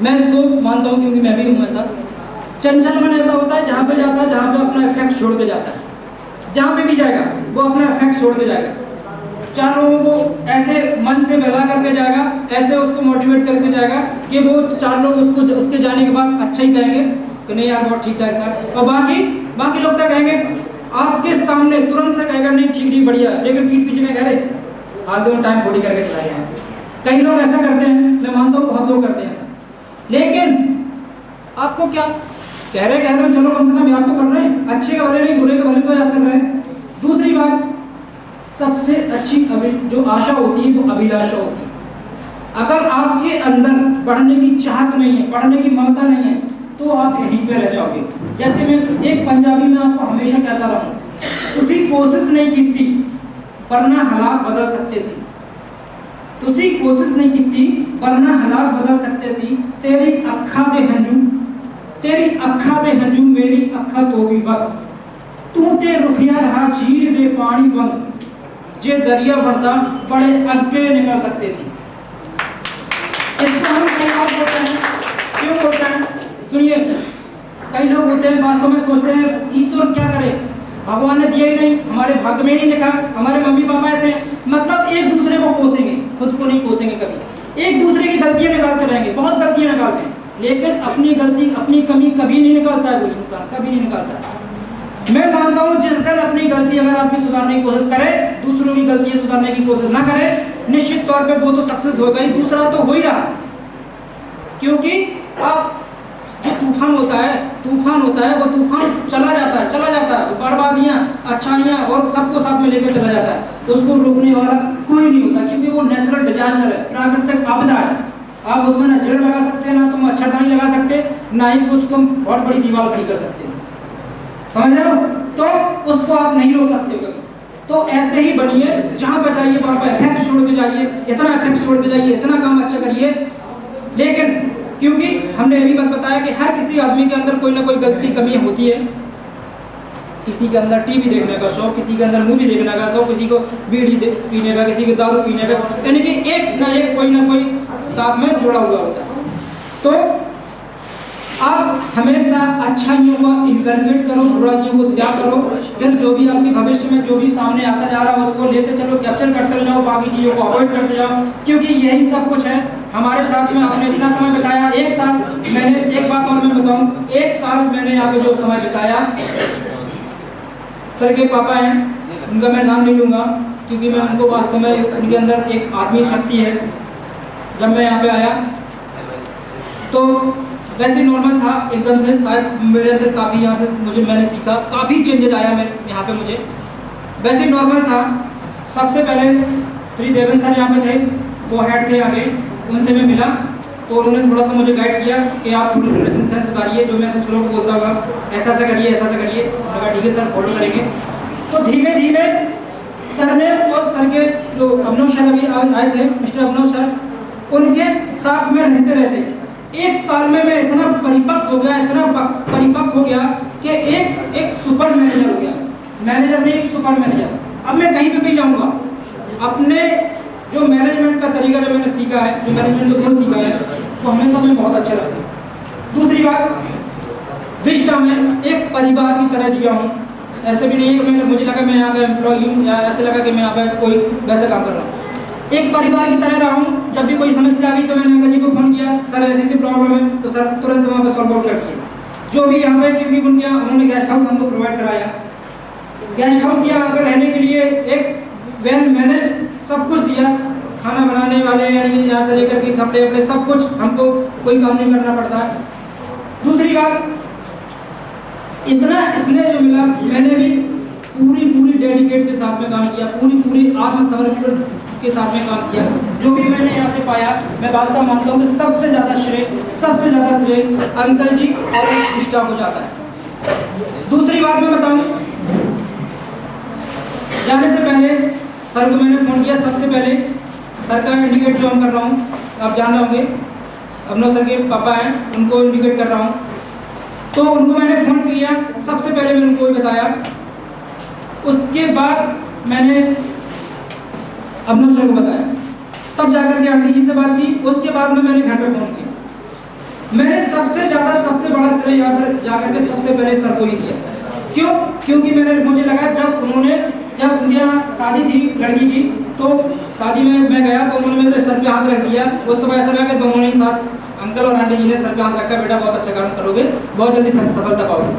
मैं इसको मानता हूँ क्योंकि मैं भी हूँ ऐसा। चंचल मन ऐसा होता है जहाँ पे जाता है, जहाँ पे अपना इफेक्ट छोड़ के जाता है, जहाँ पे भी जाएगा वो अपना इफेक्ट छोड़ के जाएगा, 4 लोगों को ऐसे मन से बहला करके जाएगा, ऐसे उसको मोटिवेट करके जाएगा कि वो 4 लोग उसको उसके जाने के बाद अच्छा ही कहेंगे कि नहीं यार बहुत ठीक ठाक था, और बाकी लोग क्या कहेंगे, आपके सामने तुरंत से कहेगा नहीं ठीक बढ़िया, लेकिन पीठ पीछे में कह रहे फालतू में टाइम खोटी करके चला गया। कई लोग ऐसा करते हैं, मैं मानता हूँ बहुत लोग करते हैं ऐसा। लेकिन आपको क्या कह रहे हो, चलो कम से कम याद तो कर रहे हैं, अच्छे के भले नहीं बुरे के भले तो याद कर रहे हैं। दूसरी बात, सबसे अच्छी जो आशा होती है वो अभिलाषा होती है। अगर आपके अंदर पढ़ने की चाहत नहीं है, पढ़ने की ममता नहीं है, तो आप यहीं पे रह जाओगे। जैसे मैं एक पंजाबी में आपको हमेशा कहता रहा हूँ, तुसी कोशिश नहीं की थी वरना हालात बदल सकते सी, तुसी कोशिश नहीं की थी वरना हालात बदल सकते सी, तेरी अखा दे हंजू मेरी अखा तो भी वक्त, तू ते रुखिया रहा झील दे पानी बंद, जे दरिया बढ़ता बड़े अग्गे निकल सकते सी। इसको हम कई बार बोलते हैं, क्यों बोलते हैं? सुनिए, कई लोग होते हैं वास्तव में सोचते हैं ईश्वर क्या करे, भगवान ने दिया ही नहीं, हमारे भाग्य में नहीं लिखा, हमारे मम्मी पापा ऐसे हैं, मतलब एक दूसरे को कोसेंगे, खुद को नहीं कोसेंगे कभी, एक दूसरे की गलतियां निकालते रहेंगे, बहुत गलतियां निकालते हैं, लेकिन अपनी गलती अपनी कमी कभी नहीं निकालता है कोई इंसान, कभी नहीं निकालता। मैं मानता हूँ जिस दिन अपनी गलती अगर आदमी सुधारने की कोशिश करे, दूसरों की गलतियां सुधारने की कोशिश ना करे, निश्चित तौर पे वो तो सक्सेस होगा ही, दूसरा तो हो ही रहा। क्योंकि अब जो तूफान होता है वो तूफान चला जाता है, बर्बादियां, अच्छाइयां और सबको साथ में लेकर चला जाता है, उसको रोकने वाला कोई नहीं होता, क्योंकि वो नेचुरल डिजास्टर है, प्राकृतिक आपदा है। आप उसमें ना जड़ लगा सकते, ना तुम मच्छरदानी लगा सकते, ना ही कुछ तुम बहुत बड़ी दीवार खड़ी कर सकते हो, समझ रहे हो? तो उसको आप नहीं रोक सकते कभी। तो ऐसे ही बनिए, जहां पर जाइए वहां पर इफेक्ट छोड़ के जाइए, इतना इफेक्ट छोड़ के जाइए, इतना काम अच्छा करिए। लेकिन क्योंकि हमने ये भी बात बताया कि हर किसी आदमी के अंदर कोई ना कोई गलती कमी होती है, किसी के अंदर टीवी देखने का शौक, किसी के अंदर मूवी देखने का शौक, किसी को बीड़ी पीने का, किसी को दारू पीने का, यानी कि एक ना एक कोई ना कोई साथ में जुड़ा हुआ होता है। तो आप हमेशा अच्छाइयों को इनकलकेट करो, बुराइयों को त्याग करो, फिर जो भी आपके भविष्य में जो भी सामने आता जा रहा है उसको लेते चलो, कैप्चर करते जाओ, बाकी चीज़ों को अवॉइड करते जाओ, क्योंकि यही सब कुछ है। हमारे साथ में आपने इतना समय बिताया, एक साल, मैंने एक बात और मैं बताऊं, एक साल मैंने यहाँ पे जो समय बिताया, सर के पापा हैं, उनका मैं नाम नहीं लूँगा क्योंकि मैं उनको वास्तव में उनके अंदर एक आत्मीय शक्ति है। जब मैं यहाँ पे आया तो वैसे नॉर्मल था एकदम से, शायद मेरे अंदर काफ़ी यहाँ से मैंने सीखा, काफ़ी चेंजेस आया मेरे यहाँ पे मुझे, वैसे नॉर्मल था। सबसे पहले श्री देवन सर यहाँ पे थे, वो हेड थे आगे, उनसे मैं मिला तो उन्होंने थोड़ा सा मुझे गाइड किया कि आप थोड़ी ड्रेसिंग सेंस सुधारिए, जो मैं दूसरों को बोलता हुआ ऐसा ऐसा करिए, ऐसा ऐसा करिए। उन्होंने कहा ठीक है सर, फॉलो करेंगे। तो धीमे धीमे सर ने, और सर के जो अभिनव सर अभी आए थे, मिस्टर अभिनव सर, उनके साथ में रहते रहते एक साल में मैं इतना परिपक्व हो गया कि एक सुपर मैनेजर हो गया, मैनेजर में एक सुपर मैनेजर। अब मैं कहीं पे भी जाऊंगा, अपने जो मैनेजमेंट का तरीका जो मैंने सीखा है, जो मैनेजमेंट को सीखा है, वो हमेशा मुझे बहुत अच्छा लगता है। दूसरी बात, विस्टा में एक परिवार की तरह जिया हूँ, ऐसे भी नहीं है कि मुझे लगा मैं यहाँ का एम्प्लॉय हूँ या ऐसे लगा कि मैं यहाँ पर कोई वैसा काम कर रहा हूँ, एक परिवार की तरह रहा हूँ। जब भी कोई समस्या आ गई तो मैंने अंकल जी को फोन किया, सर ऐसी ऐसी प्रॉब्लम है, तो सर तुरंत से वहाँ पर सॉल्व आउट कर दिया। जो भी यहाँ पे, क्योंकि उनके यहाँ उन्होंने गेस्ट हाउस हमको प्रोवाइड कराया, गेस्ट हाउस दिया यहाँ पर रहने के लिए, एक वेल मैनेज सब कुछ दिया, खाना बनाने वाले यानी यहाँ से लेकर के कपड़े वपड़े सब कुछ, हमको कोई काम नहीं करना पड़ता है। दूसरी बात, इतना स्नेह जो मिला, मैंने भी पूरी डेडिकेट के साथ में काम किया, पूरी आत्मसमर्पण के साथ में काम किया। जो भी मैंने यहाँ से पाया, मैं वास्तव मानता हूँ कि सबसे ज़्यादा श्रेय अंकल जी और विस्टा को जाता है। दूसरी बात मैं बताऊँ, जाने से पहले सर को मैंने फ़ोन किया, सबसे पहले सर का इंडिकेट जो हम कर रहा हूँ, आप जान रहे होंगे, अभिनव सर के पापा हैं, उनको इंडिकेट कर रहा हूँ। तो उनको मैंने फ़ोन किया, सबसे पहले मैंने उनको बताया, उसके बाद मैंने अभिनव सर को बताया, तब जाकर के आंटी जी से बात की, उसके बाद में मैंने घर पे फ़ोन किया। मैंने सबसे बड़ा श्रेय जाकर के सबसे पहले सर को ही दिया। क्यों? क्योंकि मुझे लगा जब उनके यहाँ शादी थी लड़की की, तो शादी में मैं गया तो उन्होंने मेरे सर पे हाथ रख दिया। उस समय ऐसा लगा कि दोनों ही साथ, अंकल और आंटी जी ने सर पे हाथ रखा, बेटा बहुत अच्छा काम करोगे, बहुत जल्दी सफलता पाओगे।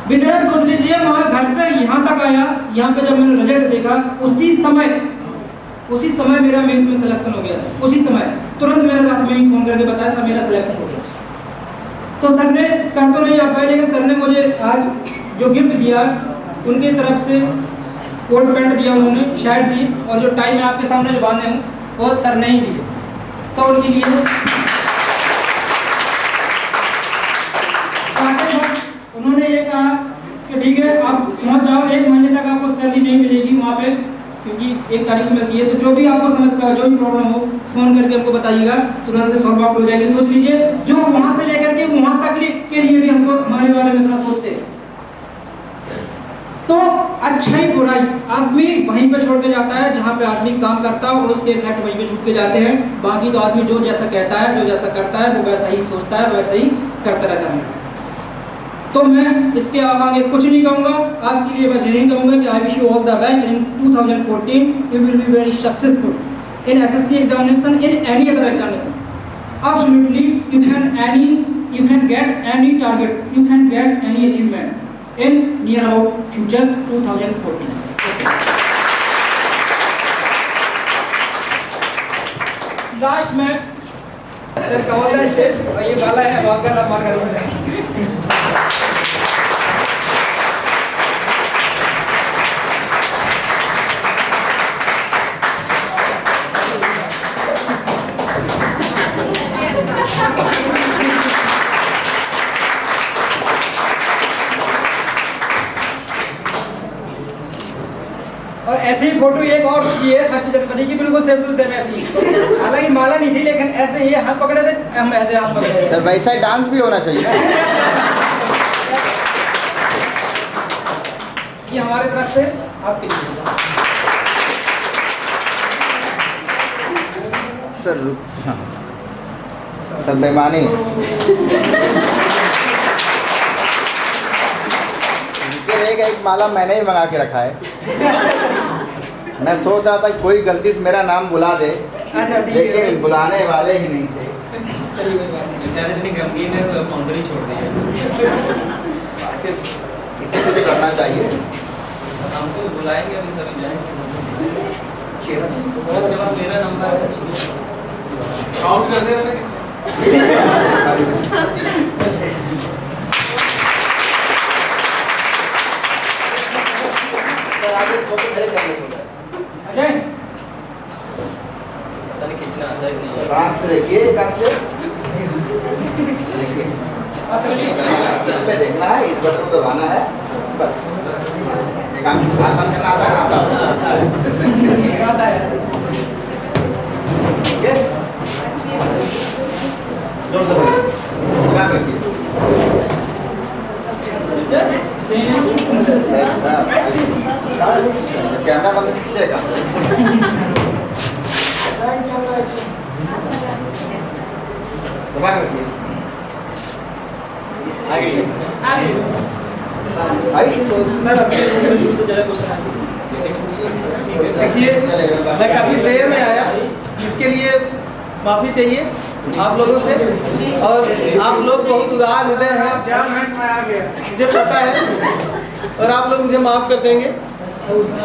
विद्या सोच लीजिए, वहाँ घर से यहाँ तक आया, यहाँ पे जब मैंने रिजल्ट देखा, उसी समय मेरा मेंस में सिलेक्शन हो गया। उसी समय तुरंत मैंने रात में ही फ़ोन करके बताया, सर मेरा सिलेक्शन हो गया। तो सर तो नहीं आ पाए, लेकिन सर ने मुझे आज जो गिफ्ट दिया उनकी तरफ से कोट पैंट दिया, उन्होंने शर्ट दी, और जो टाई मैं आपके सामने जो बांधे हूँ वो सर ने ही दिए। तो उनके लिए उन्होंने ये कहा कि ठीक है आप पहुँच जाओ, 1 महीने तक आपको सैलरी नहीं मिलेगी वहाँ पे, क्योंकि 1 तारीख मिलती है। तो जो भी आपको समस्या हो, जो भी प्रॉब्लम हो, फ़ोन करके हमको बताइएगा, तुरंत से सॉल्व आउट हो जाएगी। सोच लीजिए जो वहाँ से लेकर के वहाँ तक के लिए भी हमको हमारे बारे में इतना सोचते हैं। तो अच्छाई बुराई आदमी वहीं पे छोड़ के जाता है जहाँ पे आदमी काम करता है, और उसके इफेक्ट वहीं पे छूट के जाते हैं। बाकी तो आदमी जो जैसा कहता है, जो जैसा करता है, वो वैसा ही सोचता है, वैसा ही करता रहता है। तो मैं इसके आगे कुछ नहीं कहूँगा, आपके लिए बस यही कहूँगा कि I wish you all the best in 2014। You will be very successful in SSC examination, in any other examination. Absolutely, you can get any target, you can get any achievement in near about future 2014. Last में कमाल स्टेज, और ये वाला है मार्कर। और ऐसे ही फोटो एक और की है 1 जनवरी की, बिल्कुल सेम टू सेम ऐसी। हालांकि माला नहीं थी, लेकिन ऐसे ये हाथ पकड़े थे, हम ऐसे हाथ पकड़े थे। सर वैसा ही डांस भी होना चाहिए। ये हमारे तरफ से आपके लिए। सर सर बेईमानी एक माला मैंने ही मंगा के रखा है। मैं सोच रहा था कोई गलती से मेरा नाम बुला दे, लेकिन बुलाने वाले ही नहीं थे। इतनी गमगीन है तो बाउंड्री छोड़ दी है। इसी से भी करना चाहिए। हमको बुलाएंगे, अभी सभी जाएंगे। उसके बाद मेरा नंबर आउट कर दे रहे। से देखिए, पे देखना है, इस बटन को दबाना है, बस। एक हाथ बंद करना आता है। ठीक है, जोर से बोलिए, क्या करती है? कैमरा बंद खींचेगा। दबा करके तो सर अपने दूसरे जगह क्वेश्चन देखिए, मैं काफ़ी देर में आया, इसके लिए माफ़ी चाहिए आप लोगों से। और आप लोग बहुत उदार हृदय हैं, मुझे पता है, और आप लोग मुझे माफ़ कर देंगे।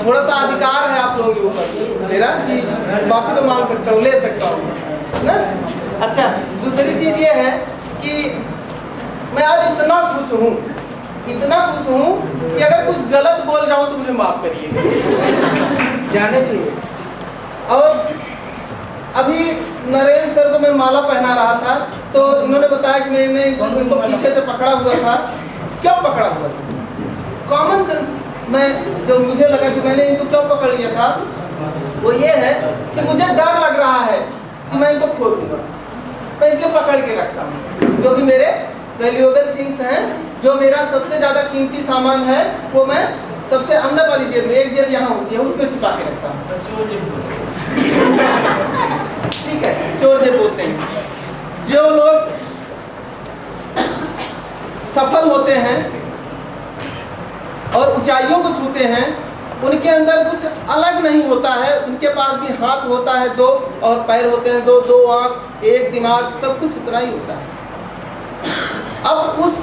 थोड़ा सा अधिकार है आप लोगों के ऊपर मेरा कि माफ़ी तो मांग सकता हूँ, ले सकता हूँ ना। अच्छा, दूसरी चीज़ ये है कि मैं आज इतना खुश हूँ कि अगर कुछ गलत बोल जाऊँ तो मुझे माफ़ करिए, जाने दीजिए। और अभी नरेंद्र सर को मैं माला पहना रहा था, तो उन्होंने बताया कि मैंने इनको पीछे से पकड़ा हुआ था। क्यों पकड़ा हुआ था? कॉमन सेंस में जो मुझे लगा कि मैंने इनको क्यों पकड़ लिया था, वो ये है कि मुझे डर लग रहा है कि मैं इनको खो दूंगा, मैं इसलिए पकड़ के रखता हूँ। जो भी मेरे वैल्यूएबल थिंग्स हैं, जो मेरा सबसे ज़्यादा कीमती सामान है, वो मैं सबसे अंदर वाली जेब में, एक जेब यहाँ होती है, उसमें छिपा के रखता हूँ। ठीक है, चोर जेब बोलते हैं। जो लोग सफल होते हैं और ऊंचाइयों को छूते हैं, उनके अंदर कुछ अलग नहीं होता है। उनके पास भी हाथ होता है 2, और पैर होते हैं 2, 2 आँख, 1 दिमाग, सब कुछ उतना ही होता है। अब उस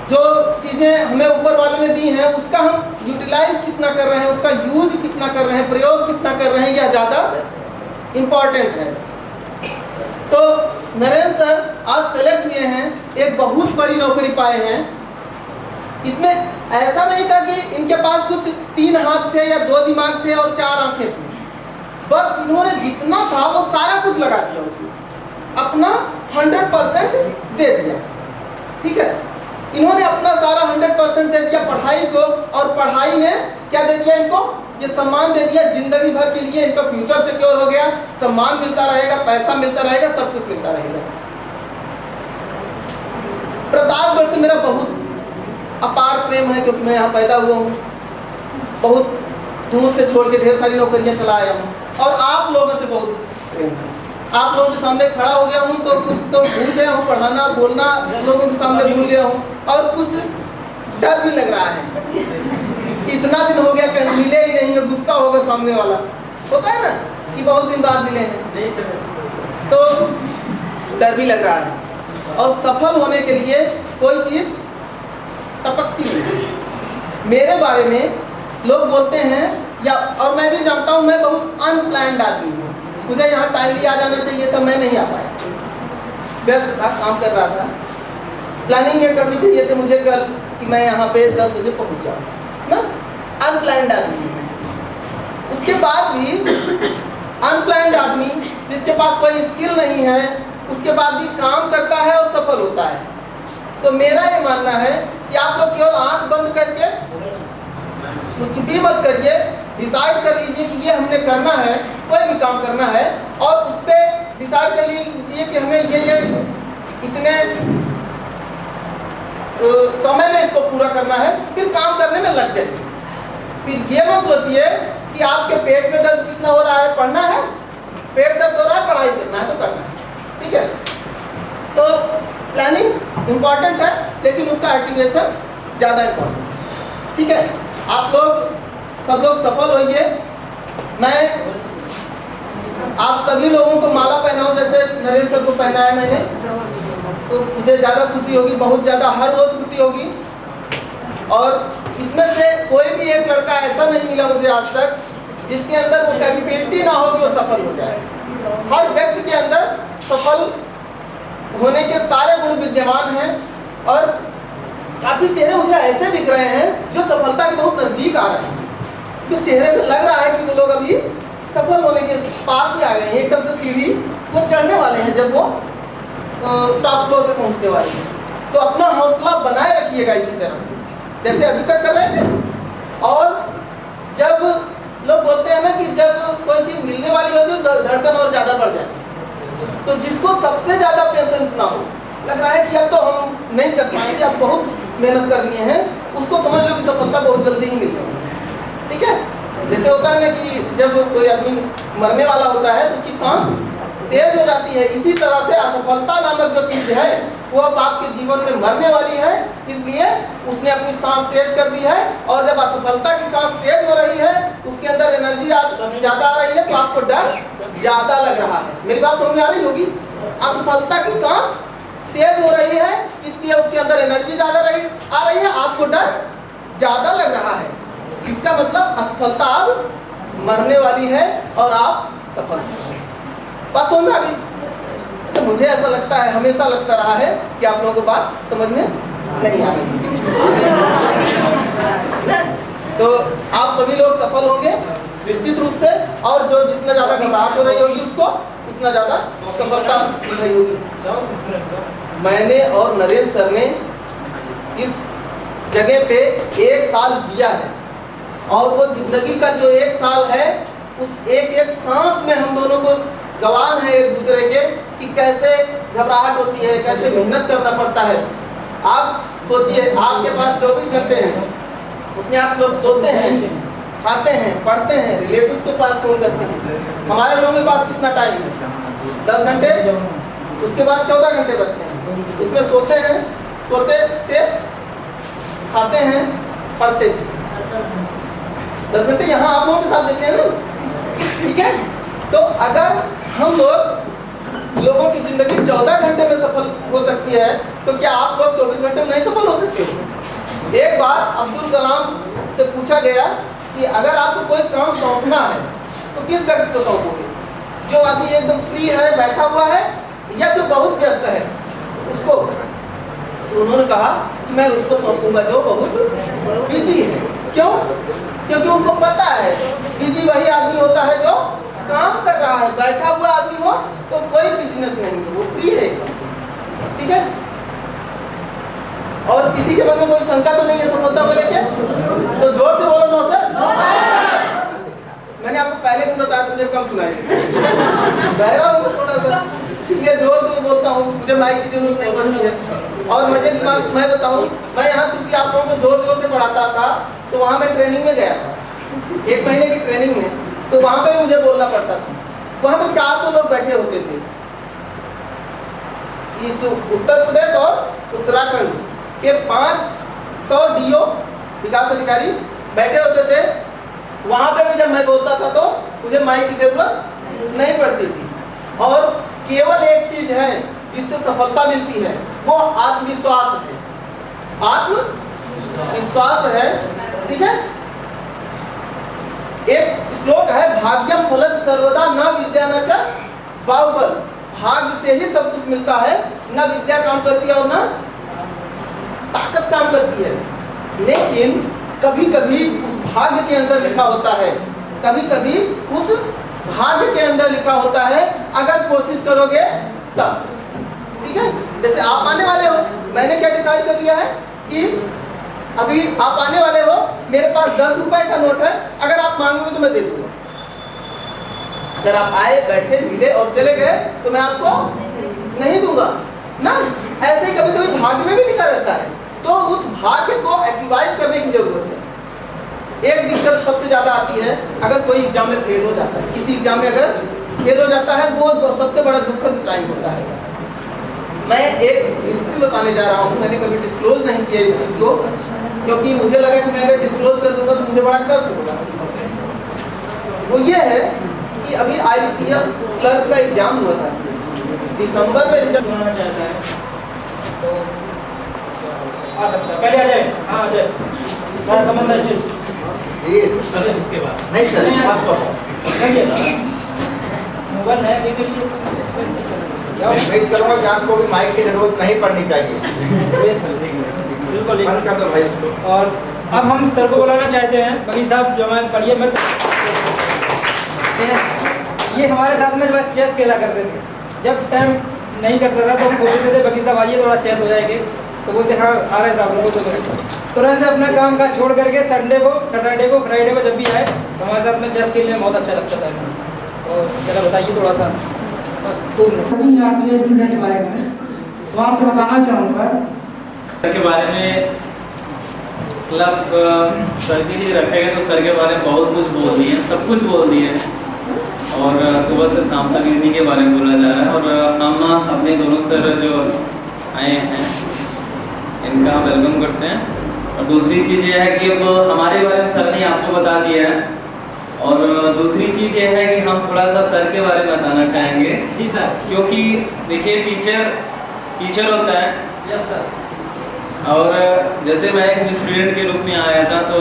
जो चीज़ें हमें ऊपर वाले ने दी हैं, उसका हम यूटिलाइज कितना कर रहे हैं, उसका यूज कितना कर रहे हैं, प्रयोग कितना कर रहे हैं, यह ज़्यादा इम्पॉर्टेंट है। तो नरेंद्र सर आज सेलेक्ट हुए हैं, एक बहुत बड़ी नौकरी पाए हैं। इसमें ऐसा नहीं था कि इनके पास कुछ 3 हाथ थे या 2 दिमाग थे और 4 आंखें थी। बस इन्होंने जितना था वो सारा कुछ लगा दिया, उसमें अपना 100% दे दिया। ठीक है, इन्होंने अपना सारा 100% दे दिया पढ़ाई को, और पढ़ाई ने क्या दे दिया इनको? ये सम्मान दे दिया। जिंदगी भर के लिए इनका फ्यूचर सिक्योर हो गया, सम्मान मिलता रहेगा, पैसा मिलता रहेगा, सब कुछ मिलता रहेगा। प्रतापगढ़ से मेरा बहुत अपार प्रेम है, क्योंकि मैं यहाँ पैदा हुआ हूँ। बहुत दूर से छोड़ के ढेर सारी नौकरियाँ चला आया हूँ, और आप लोगों से बहुत प्रेम है। आप लोगों के सामने खड़ा हो गया हूँ तो कुछ तो भूल गया हूँ, पढ़ाना बोलना लोगों के सामने भूल गया हूँ, और कुछ डर भी लग रहा है। इतना दिन हो गया कहीं मिले ही नहीं है, गुस्सा होगा सामने वाला, होता है ना कि बहुत दिन बाद मिले हैं, तो डर भी लग रहा है। और सफल होने के लिए कोई चीज़ टपकती नहीं। मेरे बारे में लोग बोलते हैं, या और मैं भी जानता हूँ, मैं बहुत अनप्लान्ड आदमी हूँ। मुझे यहाँ टाइमली आ जाना चाहिए था, मैं नहीं आ पाया, व्यस्त था, काम कर रहा था। प्लानिंग ये करनी चाहिए थी मुझे कल कि मैं यहाँ पे 10 बजे पहुँच जाऊँ ना। अनप्लान्ड आदमी हूँ। उसके बाद भी अनप्लान्ड आदमी जिसके पास कोई स्किल नहीं है, उसके बाद भी काम करता है और सफल होता है। तो मेरा ये मानना है कि आप लोग केवल आंख बंद करके कुछ भी मत करिए, डिसाइड कर लीजिए कि ये हमने करना है, कोई भी काम करना है, और उस पर डिसाइड कर लीजिए कि हमें ये इतने समय में इसको पूरा करना है, फिर काम करने में लग जाइए। फिर ये मत सोचिए कि आपके पेट में दर्द कितना हो रहा है, पढ़ना है, पेट दर्द हो रहा है, पढ़ाई करना है तो करना है। ठीक है, तो प्लानिंग इम्पॉर्टेंट है, लेकिन उसका एक्टिवेशन ज़्यादा इम्पॉर्टेंट है। ठीक है, आप लोग सब लोग सफल होइए। मैं आप सभी लोगों को माला पहनाऊं जैसे नरेंद्र सर को पहनाया मैंने, तो मुझे ज़्यादा खुशी होगी, बहुत ज़्यादा, हर रोज़ खुशी होगी। और इसमें से कोई भी एक लड़का ऐसा नहीं मिला मुझे आज तक जिसके अंदर वो कैपेबिलिटी ना हो कि वो सफल हो जाए। हर व्यक्ति के अंदर सफल होने के सारे गुण विद्यमान हैं, और काफ़ी चेहरे मुझे ऐसे दिख रहे हैं जो सफलता के बहुत नज़दीक आ रहे हैं। तो चेहरे से लग रहा है कि वो लोग अभी सफल होने के पास में आ गए हैं, एकदम से सीढ़ी वो चढ़ने वाले हैं, जब वो टॉप फ्लोर पे पहुंचने वाले हैं। तो अपना हौसला बनाए रखिएगा इसी तरह से जैसे अभी तक कर रहे थे। और जब लोग बोलते हैं ना कि जब कोई चीज़ मिलने वाली होती है तो धड़कन और ज़्यादा बढ़ जाती है, तो जिसको सबसे ज़्यादा पेशेंस ना हो, लग रहा है कि अब तो हम नहीं कर पाएंगे, अब बहुत मेहनत कर लिए हैं, उसको समझ लो कि सफलता बहुत जल्दी ही मिल जाएगी। ठीक है, जैसे होता है ना कि जब कोई आदमी मरने वाला होता है तो उसकी सांस तेज हो जाती है, इसी तरह से असफलता नामक जो चीज़ है वो अब आपके जीवन में मरने वाली है, इसलिए उसने अपनी सांस तेज कर दी है। और जब असफलता की सांस तेज हो रही है, उसके अंदर एनर्जी ज़्यादा आ रही है, तो आपको डर ज़्यादा लग रहा है। मेरी बात समझ में आ रही होगी? असफलता की सांस तेज हो रही है, इसलिए उसके अंदर एनर्जी ज़्यादा आ रही है, आपको डर ज़्यादा लग रहा है। इसका मतलब असफलता अब मरने वाली है और आप सफल हैं। बात समझ में आ गई? अच्छा, मुझे ऐसा लगता है, हमेशा लगता रहा है कि आप लोगों को बात समझ में नहीं आ रही। तो आप सभी लोग सफल होंगे निश्चित रूप से, और जो जितना ज़्यादा घबराहट हो रही होगी उसको उतना ज़्यादा सफलता मिल रही होगी। मैंने और नरेंद्र सर ने इस जगह पे 1 साल जिया है, और वो जिंदगी का जो 1 साल है, उस एक सांस में हम दोनों को गवाह हैं एक दूसरे के कि कैसे घबराहट होती है, कैसे मेहनत करना पड़ता है। आप सोचिए, आपके पास 24 घंटे हैं, उसमें आप लोग सोते हैं, खाते हैं, पढ़ते हैं, रिलेटिव्स के पास फोन करते हैं। हमारे लोगों के पास कितना टाइम है? 10 घंटे, उसके बाद 14 घंटे बचते हैं, उसमें सोते हैं, खाते हैं, पढ़ते हैं। 10 घंटे यहाँ आप लोगों के साथ देते हैं ना, ठीक है? तो अगर हम लोगों की जिंदगी 14 घंटे में सफल हो सकती है, तो क्या आप लोग 24 घंटे में नहीं सफल हो सकते हो? एक बार अब्दुल कलाम से पूछा गया कि अगर आपको कोई काम सौंपना है तो किस व्यक्ति को सौंपोगे? जो आदमी एकदम फ्री है, बैठा हुआ है, या जो बहुत व्यस्त है उसको, तो उन्होंने कहा कि मैं उसको सौंपूंगा जो बहुत बिजी है। क्यों? क्योंकि उनको पता है बिजी वही आदमी होता है जो काम कर रहा है। बैठा हुआ आदमी हो तो कोई बिजनेस नहीं है, वो फ्री है एकदम से, ठीक है। और किसी के मन में कोई शंका तो नहीं है सफलता को लेके? तो जोर से बोलो नो सर। मैंने आपको पहले दिन बताया, मुझे कम सुनाई बहरा हूँ थोड़ा सा, इसलिए जोर से बोलता हूँ, मुझे माइक की जरूरत नहीं पड़ती है। और मजे की बात मैं बताऊँ, मैं यहाँ चूंकि आप लोगों को जोर जोर से पढ़ाता था, तो वहाँ मैं ट्रेनिंग में गया था 1 महीने की ट्रेनिंग में, तो वहाँ पे मुझे बोलना पड़ता था। वहाँ पे 400 लोग बैठे होते थे। इस उत्तर प्रदेश और उत्तराखंड के 500 DO विकास अधिकारी बैठे होते थे। वहाँ पे भी जब मैं बोलता था तो मुझे माइक की जरूरत नहीं पड़ती थी। और केवल एक चीज है जिससे सफलता मिलती है, वो आत्मविश्वास है। आत्मविश्वास है, ठीक है। एक श्लोक है, भाग्यम फलद सर्वदा न विद्या न च बाहुबल। भाग्य से ही सब कुछ मिलता है, न विद्या काम करती है और न ताकत काम करती है। लेकिन कभी कभी उस भाग्य के अंदर लिखा होता है, कभी कभी उस भाग्य के अंदर लिखा होता है अगर कोशिश करोगे तब, ठीक है। जैसे आप आने वाले हो, मैंने क्या डिसाइड कर लिया है कि अभी आप आने वाले हो, मेरे पास 10 रुपए का नोट है, अगर आप मांगोगे तो मैं दे दूंगा। अगर आप आए, बैठे, मिले और चले गए तो मैं आपको नहीं दूंगा ना। ऐसे ही कभी कभी भाग्य में भी लिखा रहता है, तो उस भाग्य को एक्टिवाइज करने की जरूरत है। एक दिक्कत सबसे ज्यादा आती है, अगर कोई एग्जाम में फेल हो जाता है, किसी एग्जाम में अगर फेल हो जाता है, वो सबसे बड़ा दुखद टाइम होता है। मैं एक हिस्ट्री बताने जा रहा हूँ, मैंने कभी डिस्क्लोज नहीं किया इस चीज को, क्योंकि मुझे लगा कि मैं अगर डिस्क्लोज कर दूंगा तो मुझे बड़ा कष्ट होगा। वो ये है कि अभी IPS क्लर्क का एग्जाम हुआ था, दिसंबर में रिजल्ट सुनाना चाहता है तो आ सकता है। पहले आ जाए। हाँ आ जाए सर, समंदर चीज सर इसके बाद नहीं सर, फर्स्ट ऑफ मोबाइल नया के लिए उम्मीद करूंगा कि आपको भी माइक की जरूरत नहीं पड़नी चाहिए। बिल्कुल बंद कर दो भाई इसको। और अब हम सर को बुलाना चाहते हैं। बगी साहब जो हमारे पढ़िए मत। चेस, ये हमारे साथ में बस चेस खेला करते थे। जब टाइम नहीं करता था तो हम बोलते थे बगी साहब आइए थोड़ा चेस हो जाएंगे, तो बोलते हाँ आ रहे साहब लोगों को। तुरंत से अपना काम का छोड़ करके सैटरडे को फ्राइडे को जब भी आए तो हमारे साथ में चेस खेलने में बहुत अच्छा लगता था। तो जरा बताइए थोड़ा सा। तो सभी RPS के बारे में तो आपसे बताना चाहूँगा सर के बारे में। मतलब सर के लिए रखे गए तो सर के बारे में बहुत कुछ बोल दिए, सब कुछ बोल दिए हैं। और सुबह से शाम तक इन्हीं के बारे में बोला जा रहा है। और हम अपने दोनों सर जो आए हैं इनका वेलकम करते हैं। और दूसरी चीज़ ये है कि अब हमारे बारे में सर ने आपको बता दिया है। और दूसरी चीज़ ये है कि हम थोड़ा सा सर के बारे में बताना चाहेंगे। जी सर। क्योंकि देखिए टीचर होता है। Yes sir. और जैसे मैं एक स्टूडेंट के रूप में आया था, तो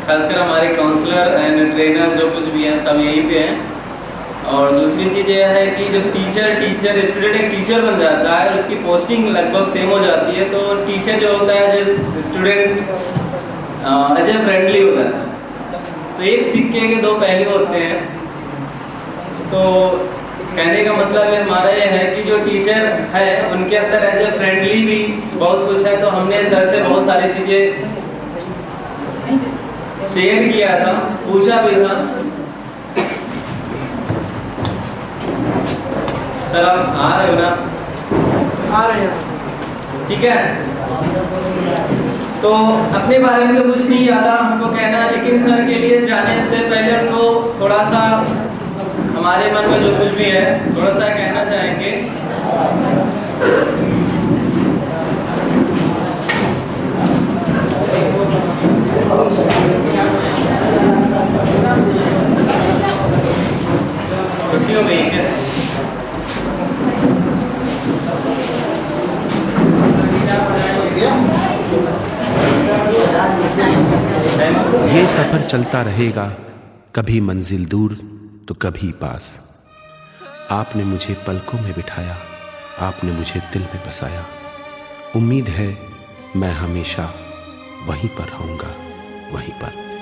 खासकर हमारे काउंसलर एंड ट्रेनर जो कुछ भी हैं सब यहीं पे हैं। और दूसरी चीज़ ये है कि जब टीचर स्टूडेंट एक टीचर बन जाता है और उसकी पोस्टिंग लगभग सेम हो जाती है, तो टीचर जो होता है जो स्टूडेंट एज ए फ्रेंडली हो जाता है। तो एक सिक्के के 2 पहलू होते हैं। तो कहने का मतलब हमारा ये है कि जो टीचर है उनके अंदर एज ए फ्रेंडली भी बहुत कुछ है। तो हमने सर से बहुत सारी चीज़ें शेयर किया था, पूछा भी था। सर आप आ रहे हो ना? आ रहे हैं, ठीक है। तो अपने बारे में तो कुछ नहीं आता हमको कहना, लेकिन सर के लिए जाने से पहले उनको थोड़ा सा हमारे मन में जो कुछ भी है थोड़ा सा कहना चाहेंगे। क्यों नहीं है? ये सफर चलता रहेगा, कभी मंजिल दूर तो कभी पास। आपने मुझे पलकों में बिठाया, आपने मुझे दिल में बसाया। उम्मीद है मैं हमेशा वहीं पर रहूँगा, वहीं पर।